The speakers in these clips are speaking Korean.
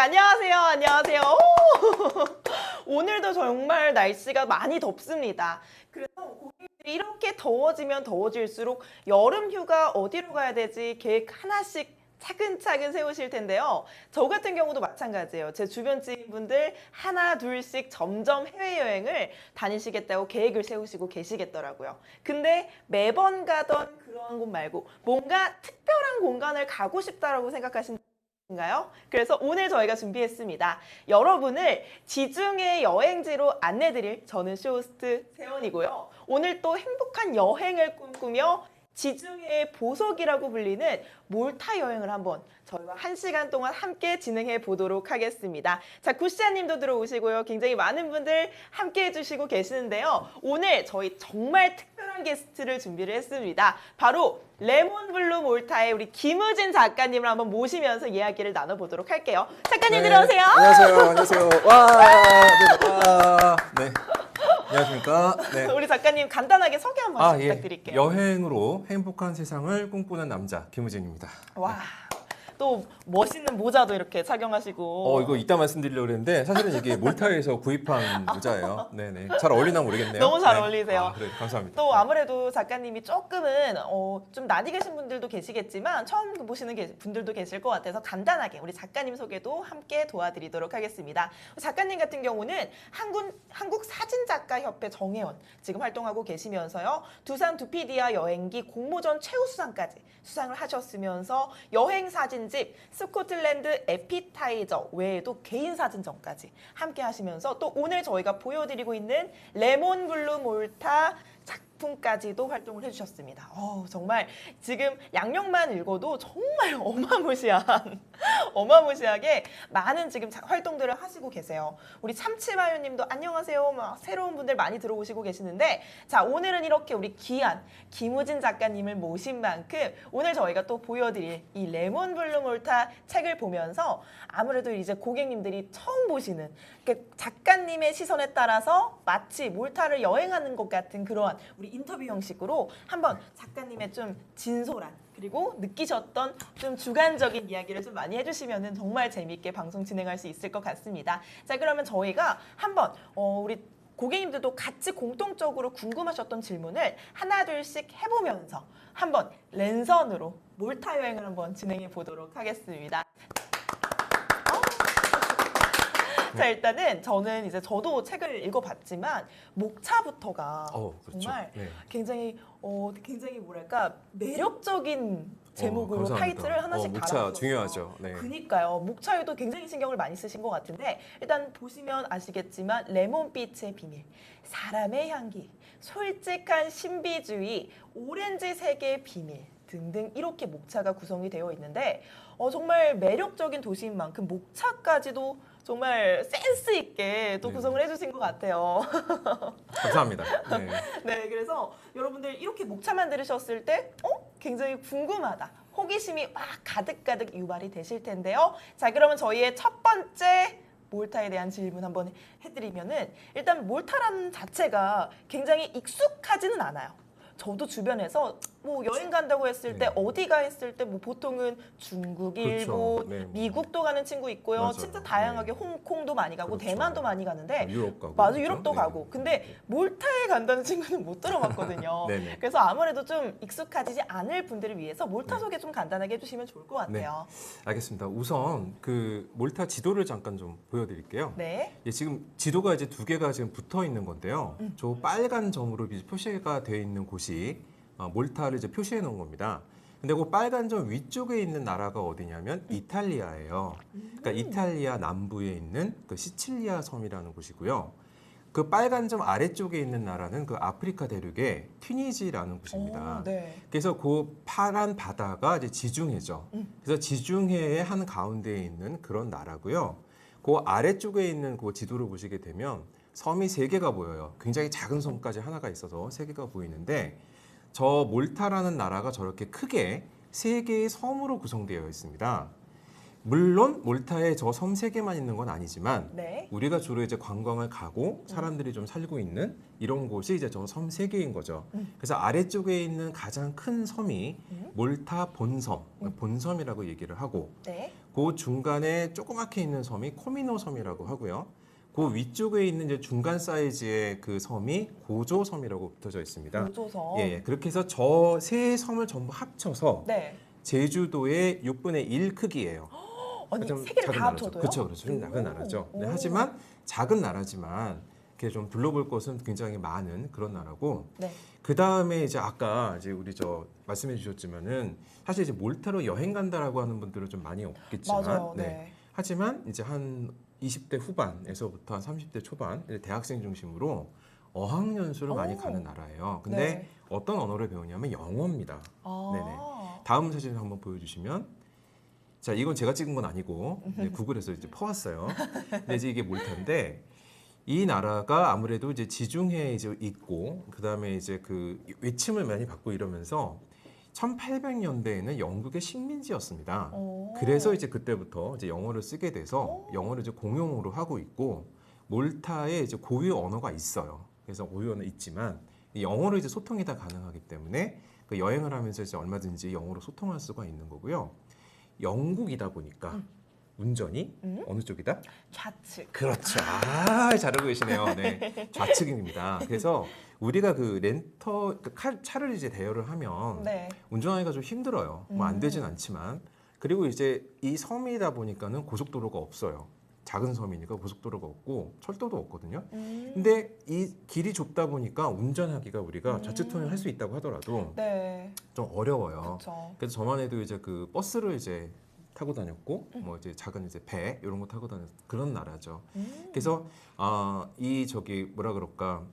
안녕하세요. 안녕하세요. 오늘도 정말 날씨가 많이 덥습니다. 그래서 고객님들이 이렇게 더워지면 더워질수록 여름 휴가 어디로 가야 되지 계획 하나씩 차근차근 세우실 텐데요. 저 같은 경우도 마찬가지예요. 제 주변 지인분들 하나 둘씩 점점 해외여행을 다니시겠다고 계획을 세우시고 계시겠더라고요. 근데 매번 가던 그런 곳 말고 뭔가 특별한 공간을 가고 싶다라고 생각하신 가요? 그래서 오늘 저희가 준비했습니다. 여러분을 지중해 여행지로 안내드릴 저는 쇼호스트 세원이고요. 오늘 또 행복한 여행을 꿈꾸며 지중해의 보석이라고 불리는 몰타 여행을 한번 저희가 1시간 동안 함께 진행해 보도록 하겠습니다. 자, 구시아님도 들어오시고요. 굉장히 많은 분들 함께 해주시고 계시는데요. 오늘 저희 정말 특별한 게스트를 준비를 했습니다. 바로 레몬블루 몰타의 우리 김우진 작가님을 한번 모시면서 이야기를 나눠보도록 할게요. 작가님 네, 들어오세요. 안녕하세요. 안녕하세요. 와, 네, 와, 네. 안녕하십니까. 네. 우리 작가님 간단하게 소개 한 번씩 예. 부탁드릴게요. 여행으로 행복한 세상을 꿈꾸는 남자 김우진입니다. 와, 또 멋있는 모자도 이렇게 착용하시고. 이거 이따 말씀드리려고 그랬는데 사실은 이게 몰타에서 구입한 모자예요. 네네. 잘 어울리나 모르겠네요. 너무 잘 네. 어울리세요. 그래, 감사합니다. 또 아무래도 작가님이 조금은 좀 낯이 계신 분들도 계시겠지만 처음 보시는 분들도 계실 것 같아서 간단하게 우리 작가님 소개도 함께 도와드리도록 하겠습니다. 작가님 같은 경우는 한국사진작가협회 정회원 지금 활동하고 계시면서요. 두산 두피디아 여행기 공모전 최우수상까지 수상을 하셨으면서 여행사진집 스코틀랜드 에피타이저 외에도 개인 사진전까지 함께 하시면서 또 오늘 저희가 보여드리고 있는 레몬블루 몰타 작품까지도 활동을 해주셨습니다. 정말 지금 양력만 읽어도 정말 어마무시하게 많은 지금 활동들을 하시고 계세요. 우리 참치마요님도 안녕하세요. 막 새로운 분들 많이 들어오시고 계시는데 자, 오늘은 이렇게 우리 귀한 김우진 작가님을 모신 만큼 오늘 저희가 또 보여드릴 이 레몬블루 몰타 책을 보면서 아무래도 이제 고객님들이 처음 보시는 작가님의 시선에 따라서 마치 몰타를 여행하는 것 같은 그러한 우리 인터뷰 형식으로 한번 작가님의 좀 진솔한 그리고 느끼셨던 좀 주관적인 이야기를 좀 많이 해주시면 정말 재미있게 방송 진행할 수 있을 것 같습니다. 자, 그러면 저희가 한번 우리 고객님들도 같이 공통적으로 궁금하셨던 질문을 하나 둘씩 해보면서 한번 랜선으로 몰타 여행을 한번 진행해 보도록 하겠습니다. 자, 일단은 저도 책을 읽어봤지만 목차부터가 그렇죠. 정말 네. 굉장히 뭐랄까 매력적인 제목으로 감사합니다. 타이틀을 하나씩 목차 달아주셨어요. 중요하죠. 네. 그니까요. 목차에도 굉장히 신경을 많이 쓰신 것 같은데 일단 보시면 아시겠지만 레몬빛의 비밀, 사람의 향기, 솔직한 신비주의, 오렌지 색의 비밀 등등 이렇게 목차가 구성이 되어 있는데 정말 매력적인 도시인 만큼 목차까지도 정말 센스 있게 또 구성을 해주신 것 같아요. 감사합니다. 네. 네, 그래서 여러분들 이렇게 목차만 들으셨을 때 굉장히 궁금하다. 호기심이 막 가득가득 유발이 되실 텐데요. 자, 그러면 저희의 첫 번째 몰타에 대한 질문 한번 해드리면은 일단 몰타라는 자체가 굉장히 익숙하지는 않아요. 저도 주변에서 뭐 여행 간다고 했을 때 어디가 했을 때 뭐 보통은 중국, 그렇죠. 일본, 네. 미국도 가는 친구 있고요. 맞아요. 진짜 다양하게 네. 홍콩도 많이 가고 그렇죠. 대만도 많이 가는데 유럽 가고. 맞아, 그렇죠? 유럽도 네. 가고. 근데 몰타에 간다는 친구는 못 들어봤거든요. 네네. 그래서 아무래도 좀 익숙하지 않을 분들을 위해서 몰타 소개 좀 간단하게 해주시면 좋을 것 같아요. 알겠습니다. 우선 그 몰타 지도를 잠깐 좀 보여드릴게요. 네. 지금 지도가 이제 두 개가 지금 붙어 있는 건데요. 저 빨간 점으로 표시가 되어 있는 곳이 몰타를 이제 표시해 놓은 겁니다. 근데 그 빨간 점 위쪽에 있는 나라가 어디냐면 이탈리아예요. 그러니까 이탈리아 남부에 있는 그 시칠리아 섬이라는 곳이고요. 그 빨간 점 아래쪽에 있는 나라는 그 아프리카 대륙의 튀니지라는 곳입니다. 네. 그래서 그 파란 바다가 이제 지중해죠. 그래서 지중해의 한 가운데에 있는 그런 나라고요. 그 아래쪽에 있는 그 지도를 보시게 되면 섬이 3개가 보여요. 굉장히 작은 섬까지 하나가 있어서 3개가 보이는데 저 몰타라는 나라가 저렇게 크게 3개의 섬으로 구성되어 있습니다. 물론 몰타에 저 섬 세 개만 있는 건 아니지만 네. 우리가 주로 이제 관광을 가고 사람들이 좀 살고 있는 이런 곳이 이제 저 섬 세 개인 거죠. 그래서 아래쪽에 있는 가장 큰 섬이 몰타 본섬, 본섬이라고 얘기를 하고 네. 그 중간에 조그맣게 있는 섬이 코미노 섬이라고 하고요. 그 위쪽에 있는 이제 중간 사이즈의 그 섬이 고조 섬이라고 붙어져 있습니다. 고조섬. 예, 그렇게 해서 저 세 섬을 전부 합쳐서 네. 제주도의 6분의 1 크기예요. 아니 좀 세 개를 작은 다 나라죠. 합쳐도요? 그렇죠, 그렇죠. 좀 오. 작은 나라죠. 네, 오. 하지만 작은 나라지만 이렇게 좀 둘러볼 곳은 굉장히 많은 그런 나라고. 네. 그 다음에 이제 아까 이제 우리 말씀해 주셨지만은 사실 이제 몰타로 여행 간다라고 하는 분들은 좀 많이 없겠지만, 맞아요. 네. 하지만 이제 한 20대 후반에서부터 한 30대 초반 이제 대학생 중심으로 어학연수를 많이 오. 가는 나라예요. 근데 네. 어떤 언어를 배우냐면 영어입니다. 아. 네네. 다음 사진을 한번 보여주시면, 자 이건 제가 찍은 건 아니고 구글에서 이제 퍼왔어요. 근데 이제 이게 몰타인데 이 나라가 아무래도 이제 지중해에 이제 있고 그 다음에 이제 그 외침을 많이 받고 이러면서 1800년대에는 영국의 식민지였습니다. 오. 그래서 이제 그때부터 이제 영어를 쓰게 돼서 영어를 이제 공용어로 하고 있고 몰타에 이제 고유 언어가 있어요. 그래서 고유 언어 있지만 이 영어로 이제 소통이 다 가능하기 때문에 그 여행을 하면서 이제 얼마든지 영어로 소통할 수가 있는 거고요. 영국이다 보니까 운전이 어느 쪽이다? 좌측. 그렇죠. 아, 잘하고 계시네요. 네. 좌측입니다. 그래서 우리가 그 차를 이제 대여를 하면 네. 운전하기가 좀 힘들어요. 뭐 안 되진 않지만. 그리고 이제 이 섬이다 보니까는 고속도로가 없어요. 작은 섬이니까 고속도로가 없고 철도도 없거든요. 근데 이 길이 좁다 보니까 운전하기가 우리가 좌측 통행을 할 수 있다고 하더라도 네. 좀 어려워요. 그렇죠. 그래서 저만 해도 이제 그 버스를 이제 타고 다녔고 뭐 이제 작은 이제 배 이런 거 타고 다녔 그런 나라죠. 그래서 이 저기 뭐라 그럴까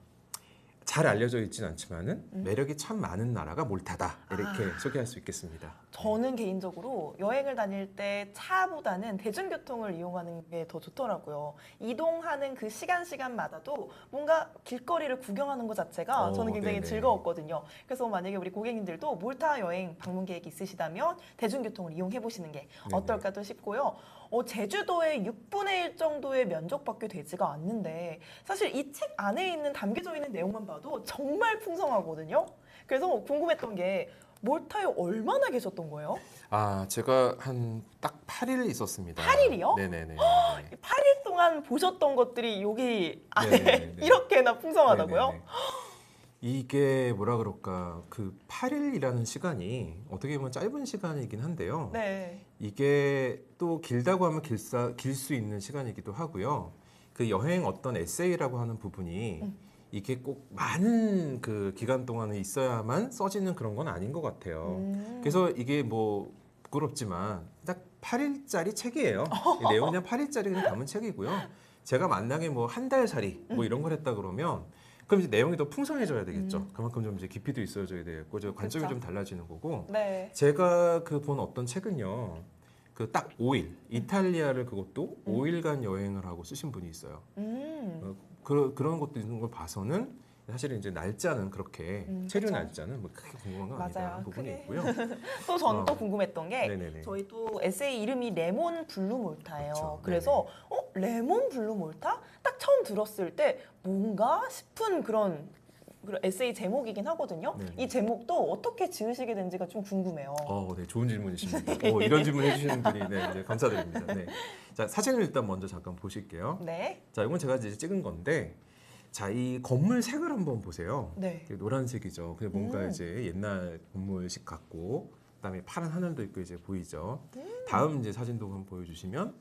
잘 알려져 있진 않지만은 매력이 참 많은 나라가 몰타다 이렇게 소개할 수 있겠습니다. 저는 개인적으로 여행을 다닐 때 차보다는 대중교통을 이용하는 게 더 좋더라고요. 이동하는 그 시간마다도 뭔가 길거리를 구경하는 것 자체가 저는 굉장히 네네. 즐거웠거든요. 그래서 만약에 우리 고객님들도 몰타 여행 방문 계획 있으시다면 대중교통을 이용해 보시는 게 어떨까도 싶고요. 제주도의 6분의 1 정도의 면적밖에 되지가 않는데 사실 이 책 안에 있는 담겨져 있는 내용만 봐도 정말 풍성하거든요. 그래서 궁금했던 게 몰타에 얼마나 계셨던 거예요? 아, 제가 한 딱 8일 있었습니다. 8일이요? 네네네. 8일 동안 보셨던 것들이 여기 안에 네네네. 이렇게나 풍성하다고요? 네네네. 이게 뭐라 그럴까 그 8일이라는 시간이 어떻게 보면 짧은 시간이긴 한데요. 네. 이게 또 길다고 하면 길 수 있는 시간이기도 하고요. 그 여행 어떤 에세이라고 하는 부분이 이게 꼭 많은 그 기간 동안에 있어야만 써지는 그런 건 아닌 것 같아요. 그래서 이게 뭐 부끄럽지만 딱 8일짜리 책이에요. 이 내용이 그냥 8일짜리 그냥 담은 책이고요. 제가 만약에 뭐 한 달살이 뭐 이런 걸 했다 그러면 그럼 이제 내용이 더 풍성해져야 되겠죠. 그만큼 좀 이제 깊이도 있어져야 되겠고, 저 관점이 그쵸. 좀 달라지는 거고. 네. 제가 그 본 어떤 책은요, 그 딱 5일 이탈리아를 그것도 5일간 여행을 하고 쓰신 분이 있어요. 그런 것도 있는 걸 봐서는 사실은 이제 날짜는 그렇게 체류 그쵸. 날짜는 뭐 크게 궁금한 건 맞아요. 아니라는 부분이 크게. 있고요. 또 저는 또 어. 궁금했던 게 네네네. 저희 또 에세이 이름이 레몬 블루 몰타예요. 그렇죠. 그래서 레몬 블루 몰타? 딱 처음 들었을 때 뭔가 싶은 그런 에세이 제목이긴 하거든요. 네네. 이 제목도 어떻게 지으시게 된지가 좀 궁금해요. 네, 좋은 질문이십니다. 이런 질문 해주시는 분이 이제 감사드립니다. 네. 자, 사진을 일단 먼저 잠깐 보실게요. 네. 자, 이건 제가 이제 찍은 건데, 자, 이 건물 색을 한번 보세요. 네. 노란색이죠. 근데 뭔가 이제 옛날 건물식 같고, 그다음에 파란 하늘도 있고 이제 보이죠. 다음 이제 사진도 한번 보여주시면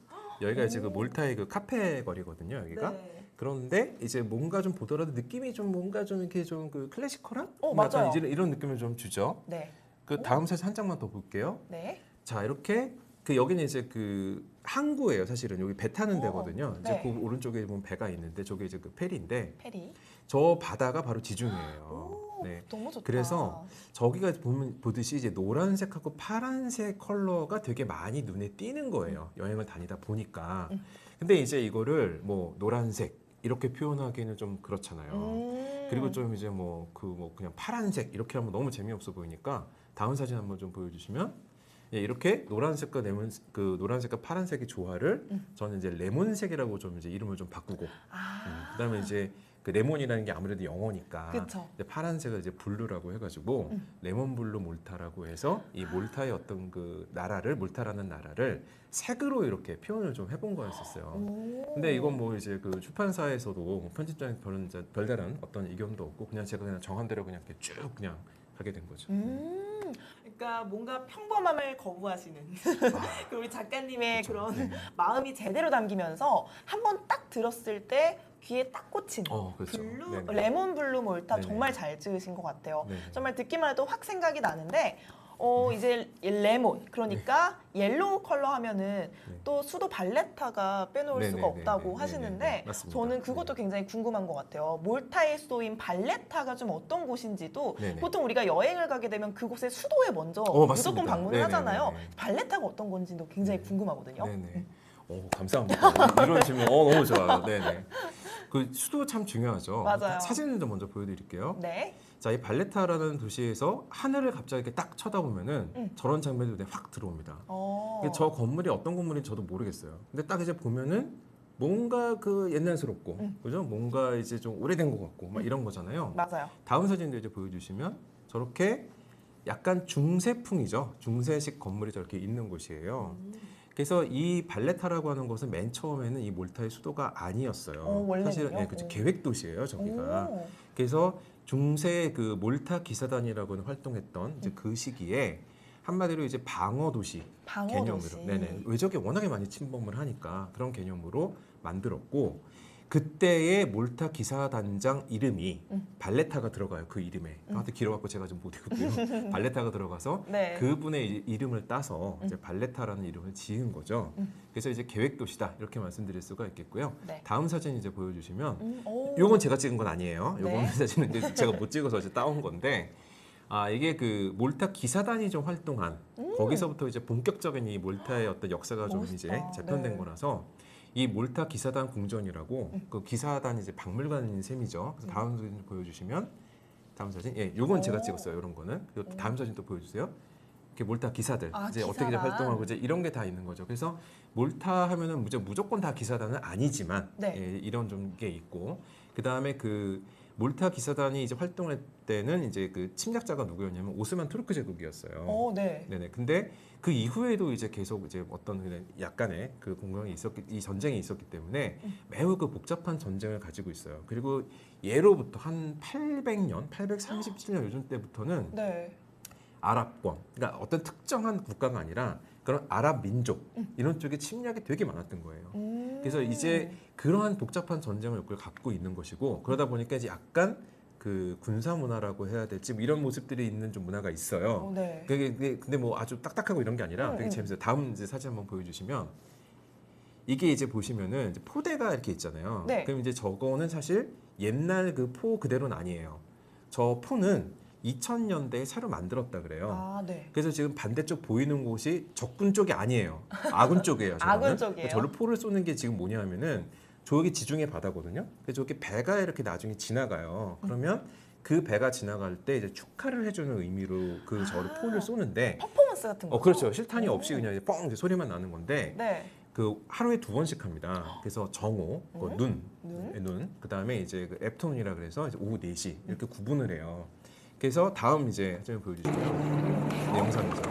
여기가 이제 그 몰타의 그 카페 거리거든요. 여기가. 네. 그런데 이제 뭔가 좀 보더라도 느낌이 좀 뭔가 좀 이렇게 좀 그 클래시컬한? 맞아요. 약간 이런 느낌을 좀 주죠. 네. 그 다음 사진 한 장만 더 볼게요. 네. 자, 이렇게 그 여기는 이제 그 항구예요. 사실은 여기 배 타는 데거든요. 이제 네. 그 오른쪽에 보면 배가 있는데 저게 이제 그 페리인데 페리. 저 바다가 바로 지중해예요. 네. 너무 좋다. 그래서 저기가 보듯이 이제 노란색하고 파란색 컬러가 되게 많이 눈에 띄는 거예요. 여행을 다니다 보니까. 근데 이제 이거를 뭐 노란색 이렇게 표현하기는 좀 그렇잖아요. 그리고 좀 이제 뭐 그냥 파란색 이렇게 하면 너무 재미없어 보이니까 다음 사진 한번 좀 보여주시면 예, 이렇게 노란색과 노란색과 파란색의 조화를 저는 이제 레몬색이라고 좀 이제 이름을 좀 바꾸고 그다음에 이제 그 레몬이라는 게 아무래도 영어니까 그쵸. 이제 파란색을 이제 블루라고 해가지고 레몬 블루 몰타라고 해서 이 몰타의 어떤 그 나라를 몰타라는 나라를 색으로 이렇게 표현을 좀 해본 거였었어요. 근데 이건 뭐 이제 그 출판사에서도 뭐 편집장에 별다른 어떤 의견도 없고 그냥 제가 그냥 정한 대로 그냥 이렇게 쭉 그냥 하게 된 거죠. 그러니까 뭔가 평범함을 거부하시는 그 우리 작가님의 그쵸. 그런 네. 마음이 제대로 담기면서 한번 딱 들었을 때 귀에 딱 꽂힌 그렇죠. 블루, 네네. 레몬 블루 몰타 네네. 정말 잘 찍으신 것 같아요. 네네. 정말 듣기만 해도 확 생각이 나는데 이제 레몬 그러니까 옐로우 컬러 하면은 네. 또 수도 발레타가 빼놓을 네네네네. 수가 없다고 네네네. 하시는데 맞습니다. 저는 그것도 굉장히 궁금한 것 같아요. 몰타의 수도인 발레타가 좀 어떤 곳인지도 네네. 보통 우리가 여행을 가게 되면 그곳의 수도에 먼저 맞습니다. 무조건 방문을 네네네네. 하잖아요. 발레타가 어떤 건지도 굉장히 네. 궁금하거든요. 네네. 감사합니다. 이런 질문 너무 좋아요. 네네. 그 수도 참 중요하죠. 맞아요. 사진을 좀 먼저 보여드릴게요. 네. 자, 이 발레타라는 도시에서 하늘을 갑자기 이렇게 딱 쳐다보면은 저런 장면이 눈에 확 들어옵니다. 근데 저 건물이 어떤 건물인지 저도 모르겠어요. 근데 딱 이제 보면은 뭔가 그 옛날스럽고, 그죠? 뭔가 이제 좀 오래된 것 같고, 막 이런 거잖아요. 맞아요. 다음 사진도 이제 보여주시면 저렇게 약간 중세풍이죠. 중세식 건물이 저렇게 있는 곳이에요. 그래서 이 발레타라고 하는 것은 맨 처음에는 이 몰타의 수도가 아니었어요. 원래는요? 사실은 그렇죠. 계획 도시예요, 저기가. 오. 그래서 중세 그 몰타 기사단이라고 활동했던 이제 그 시기에 한마디로 이제 방어 도시 방어 개념으로, 도시. 네네, 외적이 워낙에 많이 침범을 하니까 그런 개념으로 만들었고 그때의 몰타 기사단장 이름이 발레타가 들어가요. 그 이름에. 하여튼 길어갖고 제가 좀 못 읽었고요. 발레타가 들어가서 네. 그분의 이름을 따서 이제 발레타라는 이름을 지은 거죠. 그래서 이제 계획 도시다 이렇게 말씀드릴 수가 있겠고요. 네. 다음 사진 이제 보여주시면 오. 요건 제가 찍은 건 아니에요. 요건 네. 사진은 이제 제가 못 찍어서 이제 따온 건데 이게 그 몰타 기사단이 좀 활동한 거기서부터 이제 본격적인 이 몰타의 어떤 역사가 좀 멋있다. 이제 재편된 네. 거라서 이 몰타 기사단 궁전이라고 그 기사단 이제 박물관인 셈이죠. 그래서 다음 사진 보여주시면 다음 사진 요건 제가 찍었어요. 이런 거는 그리고 또 다음 사진 또 보여주세요. 이렇게 몰타 기사들 이제 어떻게 이제 기사단. 활동하고 이제 이런 게 다 있는 거죠. 그래서 몰타 하면은 무조건 다 기사단은 아니지만 네. 이런 좀 게 있고 그 다음에 그 몰타 기사단이 이제 활동할 때는 이제 그 침략자가 누구였냐면 오스만 투르크 제국이었어요. 네. 네네. 근데 그 이후에도 이제 계속 이제 어떤 그냥 약간의 그 이 전쟁이 있었기 때문에 매우 그 복잡한 전쟁을 가지고 있어요. 그리고 예로부터 한 800년, 837년 요즘 때부터는 네. 아랍권, 그러니까 어떤 특정한 국가가 아니라 그런 아랍 민족 이런 쪽에 침략이 되게 많았던 거예요. 그래서 이제 그러한 복잡한 전쟁을 욕구를 갖고 있는 것이고 그러다 보니까 이제 약간 그 군사 문화라고 해야 될지 뭐 이런 모습들이 있는 좀 문화가 있어요. 네. 그게 근데 뭐 아주 딱딱하고 이런 게 아니라 되게 재밌어요. 다음 이제 사진 한번 보여주시면 이게 이제 보시면은 이제 포대가 이렇게 있잖아요. 네. 그럼 이제 저거는 사실 옛날 그 포 그대로는 아니에요. 저 포는 2000년대에 새로 만들었다 그래요. 네. 그래서 지금 반대쪽 보이는 곳이 적군 쪽이 아니에요. 아군 쪽이에요. 저거는. 아군 쪽이에요. 저를 포를 쏘는 게 지금 뭐냐면은 저기 지중해 바다거든요. 그래서 저기 배가 이렇게 나중에 지나가요. 그러면 그 배가 지나갈 때 이제 축하를 해주는 의미로 그 저를 포를 쏘는데, 퍼포먼스 같은 거. 그렇죠. 실탄이 없이 그냥 이제 뻥 이제 소리만 나는 건데, 네. 그 하루에 2번씩 합니다. 그래서 정오, 눈, 그 다음에 이제 그 애프터눈이라 그래서 이제 오후 4시 이렇게 구분을 해요. 그래서 다음 이제 좀 보여주시죠. 네, 영상이죠.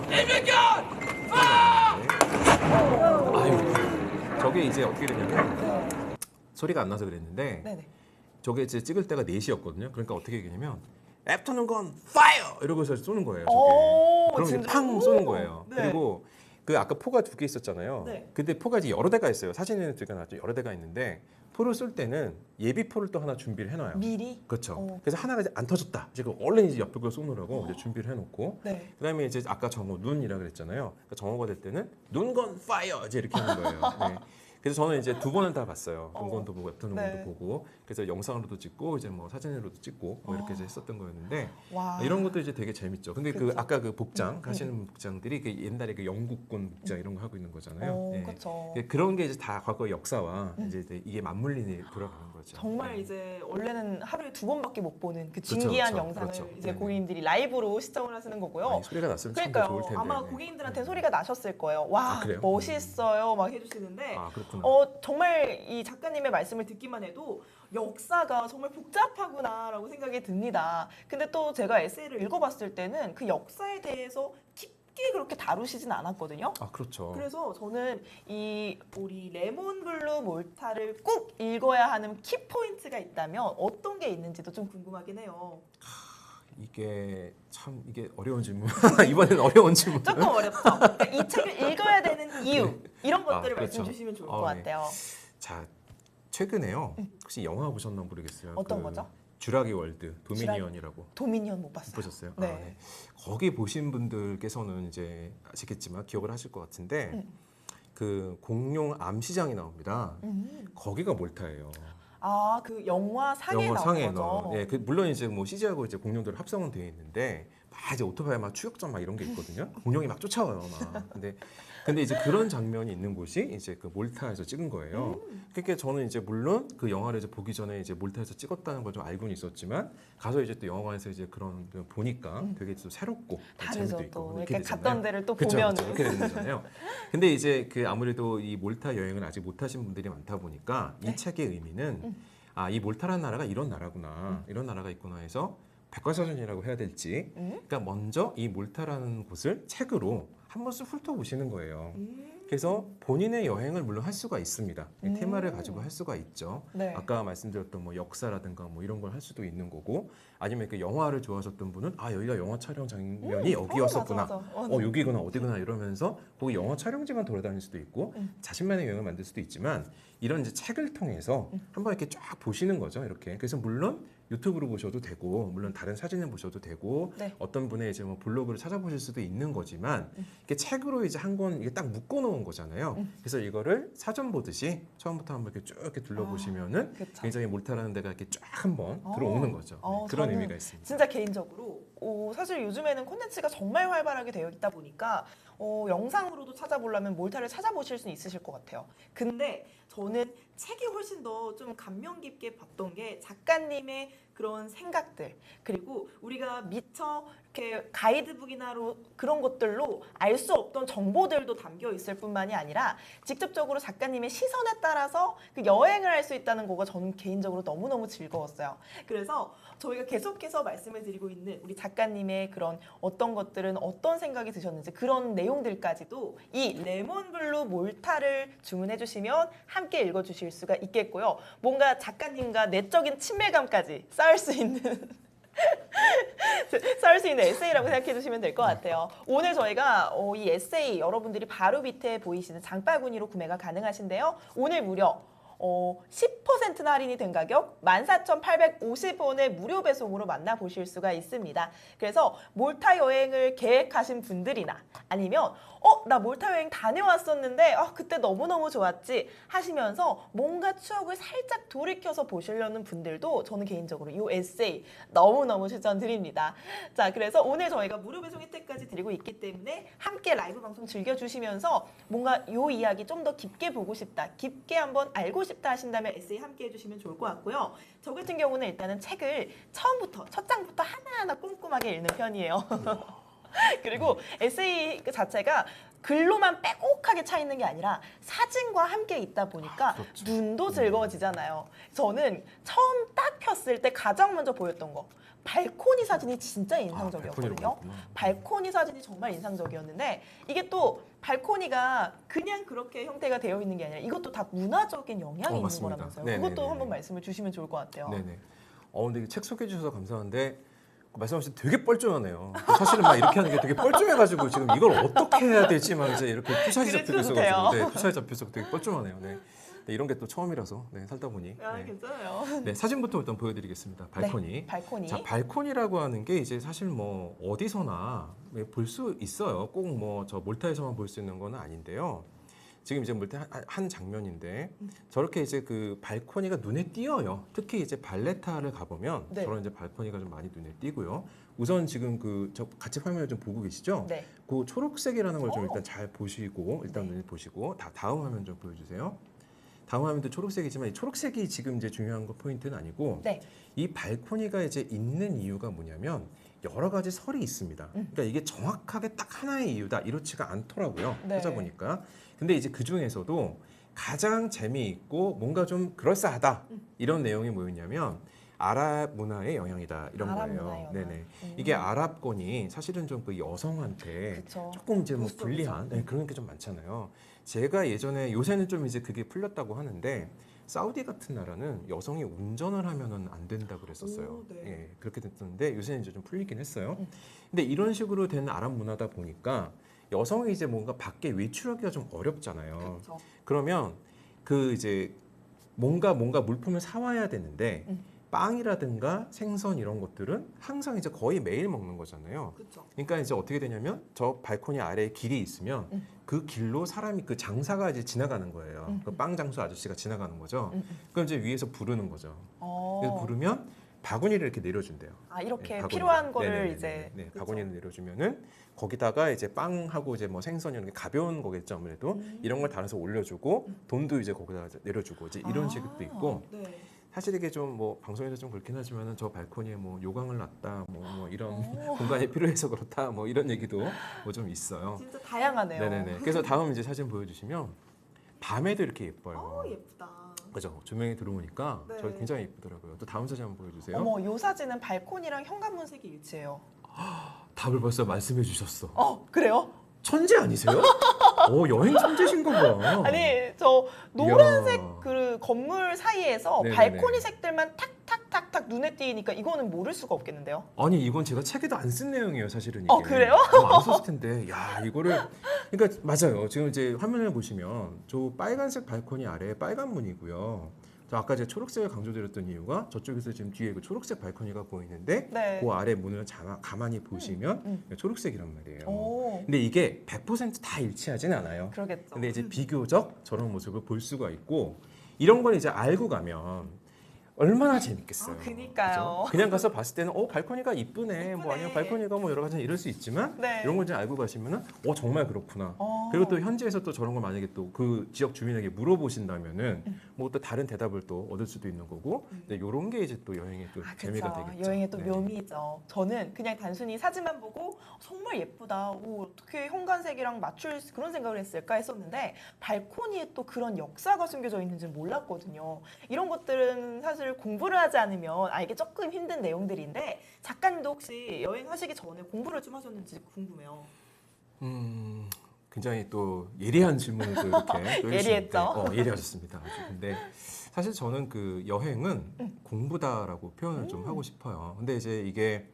아유, 저게 이제 어떻게 되냐면 소리가 안 나서 그랬는데 네네. 저게 이제 찍을 때가 4시였거든요. 그러니까 어떻게 얘기냐면 애프터눈 건 파이어 이러고서 쏘는 거예요. 저게. 그럼 이제 진짜? 팡 쏘는 거예요. 네. 그리고 그 아까 포가 2개 있었잖아요. 네. 근데 포가 이제 여러 대가 있어요. 사진에는 찍어놨죠. 여러 대가 있는데 포를 쏠 때는 예비 포를 또 하나 준비를 해놔요. 미리. 그렇죠. 그래서 하나가 이제 안 터졌다. 지금 얼른 이제 옆에 걸 쏘느라고 이제 준비를 해놓고. 네. 그다음에 이제 아까 정오 눈이라 그랬잖아요. 그러니까 정오가 될 때는 눈건 파이어 이제 이렇게 하는 거예요. 네. 그래서 저는 이제 두 번은 다 봤어요. 본권도 보고 웹툰도 네. 보고 그래서 영상으로도 찍고 이제 뭐 사진으로도 찍고 뭐 이렇게 이제 했었던 거였는데 와. 이런 것도 이제 되게 재밌죠. 근데 그 그쵸. 아까 그 복장 하시는 복장들이 그 옛날에 그 영국군 복장 이런 거 하고 있는 거잖아요. 예. 그렇죠. 그런 게 이제 다 과거 역사와 이제 이게 맞물리니 돌아가는 거죠. 정말 네. 이제 원래는 하루에 2번밖에 못 보는 그 그쵸, 진기한 그쵸, 영상을 그렇죠. 이제 네네. 고객님들이 라이브로 시청을 하시는 거고요. 아니, 소리가 났으면 참 더 그러니까요. 좋을 텐데. 아마 네. 고객님들한테 소리가 나셨을 거예요. 와, 아, 그래요? 멋있어요. 막 해주시는데. 아 그렇구나. 정말 이 작가님의 말씀을 듣기만 해도 역사가 정말 복잡하구나라고 생각이 듭니다. 근데 또 제가 에세이를 읽어봤을 때는 그 역사에 대해서 깊게 그렇게 다루시진 않았거든요. 아 그렇죠. 그래서 저는 이 우리 레몬블루 몰타를 꼭 읽어야 하는 키포인트가 있다면 어떤 게 있는지도 좀 궁금하긴 해요. 이게 참 이게 어려운 질문. 이번엔 어려운 질문. 조금 어렵죠? 그러니까 이 책을 읽어야 되는 이유 이런 것들을 그렇죠. 말씀 주시면 좋을 네. 것 같아요. 자 최근에요. 혹시 영화 보셨나 모르겠어요. 어떤 거죠? 쥬라기 월드 도미니언이라고 도미니언 못 봤어요. 보셨어요? 네. 아, 네. 거기 보신 분들께서는 이제 아시겠지만 기억을 하실 것 같은데 그 공룡 암시장이 나옵니다. 거기가 몰타예요. 아, 그 영화 상에 영화 나온 상에 거죠. 나온. 예, 그 물론 이제 뭐 CG하고 이제 공룡들 합성은 되어 있는데 막 이제 오토바이 막 추격전 막 이런 게 있거든요. 공룡이 막 쫓아와요, 막. 근데 이제 그런 장면이 있는 곳이 이제 그 몰타에서 찍은 거예요. 그러니까 저는 이제 물론 그 영화를 이제 보기 전에 이제 몰타에서 찍었다는 걸 좀 알고는 있었지만 가서 이제 또 영화관에서 이제 그런 걸 보니까 되게 또 새롭고 다르죠. 재미도 있고 또 이렇게 이렇게 되잖아요. 갔던 데를 또 그쵸, 보면 그쵸. 이렇게 되는 거잖아요. 근데 이제 그 아무래도 이 몰타 여행을 아직 못 하신 분들이 많다 보니까 이 책의 의미는 아, 이 몰타라는 나라가 이런 나라구나, 이런 나라가 있구나 해서 백과사전이라고 해야 될지, 그러니까 먼저 이 몰타라는 곳을 책으로 한 번씩 훑어보시는 거예요. 그래서 본인의 여행을 물론 할 수가 있습니다. 이 테마를 가지고 할 수가 있죠. 네. 아까 말씀드렸던 뭐 역사라든가 뭐 이런 걸 할 수도 있는 거고, 아니면 그 영화를 좋아하셨던 분은 아 여기가 영화 촬영 장면이 여기였었구나, 맞아, 맞아. 여기구나 어디구나 이러면서 거기 영화 촬영지만 돌아다닐 수도 있고 자신만의 여행을 만들 수도 있지만 이런 이제 책을 통해서 한번 이렇게 쫙 보시는 거죠. 이렇게 그래서 물론 유튜브로 보셔도 되고 물론 다른 사진을 보셔도 되고 네. 어떤 분의 이제 뭐 블로그를 찾아보실 수도 있는 거지만 이게 책으로 이제 한 권 이게 딱 묶어놓은 거잖아요. 그래서 이거를 사전 보듯이 처음부터 한번 이렇게 쭉 이렇게 둘러보시면은 그쵸. 굉장히 몰타라는 데가 이렇게 쫙 한번 어. 들어오는 거죠. 어, 그런 저는 의미가 있습니다. 진짜 개인적으로 사실 요즘에는 콘텐츠가 정말 활발하게 되어 있다 보니까 영상으로도 찾아보려면 몰타를 찾아보실 수 있으실 것 같아요. 근데 저는 책이 훨씬 더 좀 감명 깊게 봤던 게 작가님의 그런 생각들 그리고 우리가 미처 이렇게 가이드북이나 그런 것들로 알 수 없던 정보들도 담겨 있을 뿐만이 아니라 직접적으로 작가님의 시선에 따라서 그 여행을 할 수 있다는 거가 저는 개인적으로 너무너무 즐거웠어요. 그래서 저희가 계속해서 말씀을 드리고 있는 우리 작가님의 그런 어떤 것들은 어떤 생각이 드셨는지 그런 내용들까지도 이 레몬블루 몰타를 주문해 주시면 함께 읽어주실 수가 있겠고요. 뭔가 작가님과 내적인 친밀감까지 쌓을 수 있는 에세이라고 생각해 주시면 될 것 같아요. 오늘 저희가 이 에세이 여러분들이 바로 밑에 보이시는 장바구니로 구매가 가능하신데요. 오늘 무려 10%나 할인이 된 가격 14,850원의 무료 배송으로 만나보실 수가 있습니다. 그래서 몰타 여행을 계획하신 분들이나 아니면 나 몰타 여행 다녀왔었는데 그때 너무너무 좋았지 하시면서 뭔가 추억을 살짝 돌이켜서 보시려는 분들도 저는 개인적으로 이 에세이 너무너무 추천드립니다. 자, 그래서 오늘 저희가 무료 배송 혜택까지 드리고 있기 때문에 함께 라이브 방송 즐겨주시면서 뭔가 이 이야기 좀 더 깊게 보고 싶다, 깊게 한번 알고 싶다 하신다면 에세이 함께 해주시면 좋을 것 같고요. 저 같은 경우는 일단은 책을 처음부터 첫 장부터 하나하나 꼼꼼하게 읽는 편이에요. 그리고 에세이 그 자체가 글로만 빼곡하게 차 있는 게 아니라 사진과 함께 있다 보니까 그렇죠. 눈도 즐거워지잖아요. 저는 처음 딱 폈을 때 가장 먼저 보였던 거 발코니 사진이 진짜 인상적이었거든요. 발코니 사진이 정말 인상적이었는데 이게 또 발코니가 그냥 그렇게 형태가 되어 있는 게 아니라 이것도 다 문화적인 영향이 있는 맞습니다. 거라면서요. 네네네네. 그것도 한번 말씀을 주시면 좋을 것 같아요. 네네. 근데 책 소개해 주셔서 감사한데 말씀하신 되게 뻘쭘하네요. 사실은 막 이렇게 하는 게 되게 뻘쭘해가지고 지금 이걸 어떻게 해야 될지 막 이제 이렇게 푸샷이 잡혀 있어가지고 네, 푸샷이 잡혀서 되게 뻘쭘하네요. 네. 네, 이런 게 또 처음이라서 살다 보니. 네. 괜찮아요. 네, 사진부터 일단 보여드리겠습니다. 발코니. 네, 발코니. 자, 발코니라고 하는 게 이제 사실 뭐 어디서나 볼 수 있어요. 꼭 뭐 저 몰타에서만 볼 수 있는 건 아닌데요. 지금 이제 볼때 한 장면인데 저렇게 이제 그 발코니가 눈에 띄어요. 특히 이제 발레타를 가보면 네. 저런 이제 발코니가 좀 많이 눈에 띄고요. 우선 지금 저 같이 화면을 좀 보고 계시죠? 네. 그 초록색이라는 걸 좀 오. 일단 잘 보시고 일단 네. 눈에 보시고 다음 화면 좀 보여주세요. 다음 화면도 초록색이지만 이 초록색이 지금 이제 중요한 거 포인트는 아니고 네. 이 발코니가 이제 있는 이유가 뭐냐면 여러 가지 설이 있습니다. 그러니까 이게 정확하게 딱 하나의 이유다 이렇지가 않더라고요. 네. 찾아보니까. 근데 이제 그 중에서도 가장 재미있고 뭔가 좀 그럴싸하다 이런 내용이 뭐였냐면 아랍 문화의 영향이다 이런 아랍 거예요. 문화의 영향. 네네. 이게 아랍권이 사실은 좀 그 여성한테 그쵸. 조금 이제 뭐 보수적이죠. 불리한 그런 게 좀 많잖아요. 제가 예전에 요새는 좀 이제 그게 풀렸다고 하는데 사우디 같은 나라는 여성이 운전을 하면은 안 된다 그랬었어요. 오, 네. 예, 그렇게 됐었는데 요새는 이제 좀 풀리긴 했어요. 근데 이런 식으로 된 아랍 문화다 보니까 여성이 이제 뭔가 밖에 외출하기가 좀 어렵잖아요. 그렇죠. 그러면 그 이제 뭔가 물품을 사와야 되는데 빵이라든가 생선 이런 것들은 항상 이제 거의 매일 먹는 거잖아요. 그렇죠. 그러니까 이제 어떻게 되냐면 저 발코니 아래에 길이 있으면 그 길로 사람이 그 장사가 이제 지나가는 거예요. 그 빵 장수 아저씨가 지나가는 거죠. 그럼 이제 위에서 부르는 거죠. 그래서 부르면 바구니를 이렇게 내려준대요. 아, 이렇게 바구니를. 필요한 거를 네네네네. 이제 네, 그쵸. 바구니를 내려주면은 거기다가 이제 빵하고 이제 뭐 생선 이런 게 가벼운 거겠죠 아무래도 이런 걸 달아서 올려주고 돈도 이제 거기다 내려주고 이제 이런 식도 있고 네. 사실 이게 좀 뭐 방송에서 좀 그렇긴 하지만은 저 발코니에 뭐 요강을 놨다 뭐 이런 오. 공간이 필요해서 그렇다 뭐 이런 얘기도 뭐 좀 있어요. 진짜 다양하네요. 네네네. 그래서 다음 이제 사진 보여주시면 밤에도 이렇게 예뻐요. 예쁘다. 그죠? 조명이 들어오니까 네. 저희 굉장히 예쁘더라고요. 또 다음 사진 한번 보여주세요. 어머, 요 사진은 발코니랑 현관문색이 일치해요. 답을 벌써 말씀해 주셨어. 그래요? 천재 아니세요? 여행 천재신가 봐. 아니, 저 노란색 이야. 그 건물 사이에서 네네네. 발코니 색들만 탁탁탁탁 눈에 띄니까 이거는 모를 수가 없겠는데요? 아니 이건 제가 책에도 안 쓴 내용이에요 사실은 이게. 그래요? 안 썼을 텐데 야 이거를 그러니까 맞아요. 지금 이제 화면을 보시면 저 빨간색 발코니 아래 빨간 문이고요. 저 아까 제가 초록색을 강조드렸던 이유가 저쪽에서 지금 뒤에 그 초록색 발코니가 보이는데 네. 그 아래 문을 가만히 보시면 초록색이란 말이에요. 오, 근데 이게 100%다 일치하진 않아요. 그러겠죠. 근데 이제 비교적 저런 모습을 볼 수가 있고 이런 걸 이제 알고 가면 얼마나 재밌겠어요. 그니까요. 그죠? 그냥 가서 봤을 때는 발코니가 이쁘네. 뭐 이쁘네. 아니면 발코니가 뭐 여러 가지 이럴 수 있지만 네. 이런 걸 이제 알고 가시면은 정말 그렇구나. 그리고 또 현지에서 또 저런 걸 만약에 또 그 지역 주민에게 물어보신다면은 뭐 또 다른 대답을 또 얻을 수도 있는 거고. 근데 이런 게 이제 또 여행의 또 재미가 그쵸. 되겠죠. 여행의 또 네. 묘미죠. 저는 그냥 단순히 사진만 보고 정말 예쁘다. 어떻게 현관색이랑 맞출 그런 생각을 했을까 했었는데 발코니에 또 그런 역사가 숨겨져 있는지는 몰랐거든요. 이런 것들은 사실 공부를 하지 않으면 알기 조금 힘든 내용들인데 작가님도 혹시 여행하시기 전에 공부를 좀 하셨는지 궁금해요. 굉장히 또 예리한 질문을 또 이렇게 또 예리했죠? 해주시는데, 예리하셨습니다. 아주. 근데 사실 저는 그 여행은 공부다라고 표현을 좀 하고 싶어요. 근데 이제 이게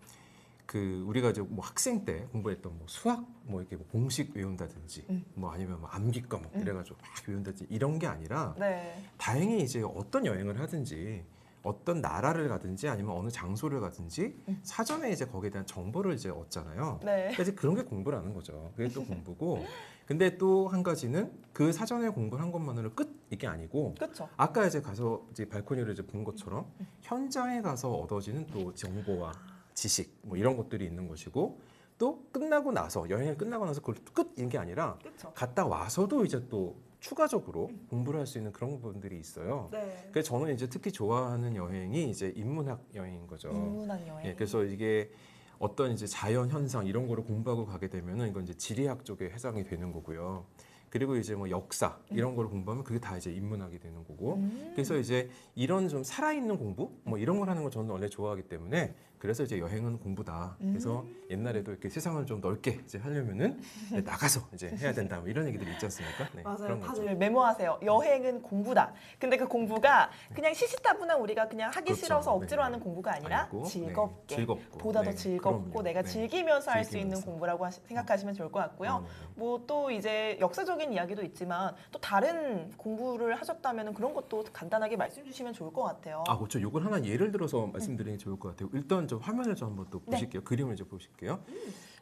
그 우리가 이제 뭐 학생 때 공부했던 뭐 수학 뭐 이렇게 뭐 공식 외운다든지 뭐 아니면 뭐 암기 과목 이래가지고 막 외운다든지 이런 게 아니라 네. 다행히 이제 어떤 여행을 하든지 어떤 나라를 가든지 아니면 어느 장소를 가든지 사전에 이제 거기에 대한 정보를 이제 얻잖아요. 네. 그러니까 이제 그런 게 공부라는 거죠. 그게 또 공부고. 근데 또 한 가지는 그 사전에 공부를 한 것만으로 끝 이게 아니고 그렇죠. 아까 이제 가서 이제 발코니를 이제 본 것처럼 현장에 가서 얻어지는 또 정보와 지식 뭐 이런 것들이 있는 것이고 또 끝나고 나서 여행을 끝나고 나서 그걸 또 끝인 게 아니라 그렇죠. 갔다 와서도 이제 또 추가적으로 공부를 할 수 있는 그런 부분들이 있어요. 네. 그래서 저는 이제 특히 좋아하는 여행이 이제 인문학 여행인 거죠. 인문학 여행. 예, 그래서 이게 어떤 이제 자연 현상 이런 거를 공부하고 가게 되면은 이건 이제 지리학 쪽에 해당이 되는 거고요. 그리고 이제 뭐 역사 이런 거를 공부하면 그게 다 이제 인문학이 되는 거고. 그래서 이제 이런 좀 살아있는 공부 뭐 이런 걸 하는 걸 저는 원래 좋아하기 때문에 그래서 이제 여행은 공부다. 그래서 옛날에도 이렇게 세상을 좀 넓게 이제 하려면은 이제 나가서 이제 해야 된다. 뭐 이런 얘기들이 있지 않습니까? 네, 맞아요. 그런 거죠. 다들 메모하세요. 여행은 공부다. 근데 그 공부가 그냥 시시타분한 우리가 그냥 하기 그렇죠. 싫어서 억지로 네. 하는 공부가 아니라 아니고, 즐겁게, 네, 즐겁고, 보다 더 네, 즐겁고 그럼요. 내가 네. 즐기면서 할 수 있는 즐기면서. 공부라고 생각하시면 좋을 것 같고요. 네. 뭐 또 이제 역사적인 이야기도 있지만 또 다른 공부를 하셨다면 그런 것도 간단하게 말씀 주시면 좋을 것 같아요. 아, 그렇죠. 이걸 하나 예를 들어서 말씀드리는 게 좋을 것 같아요. 일단 저 화면을 좀 한번 또 네. 보실게요. 그림을 이제 보실게요.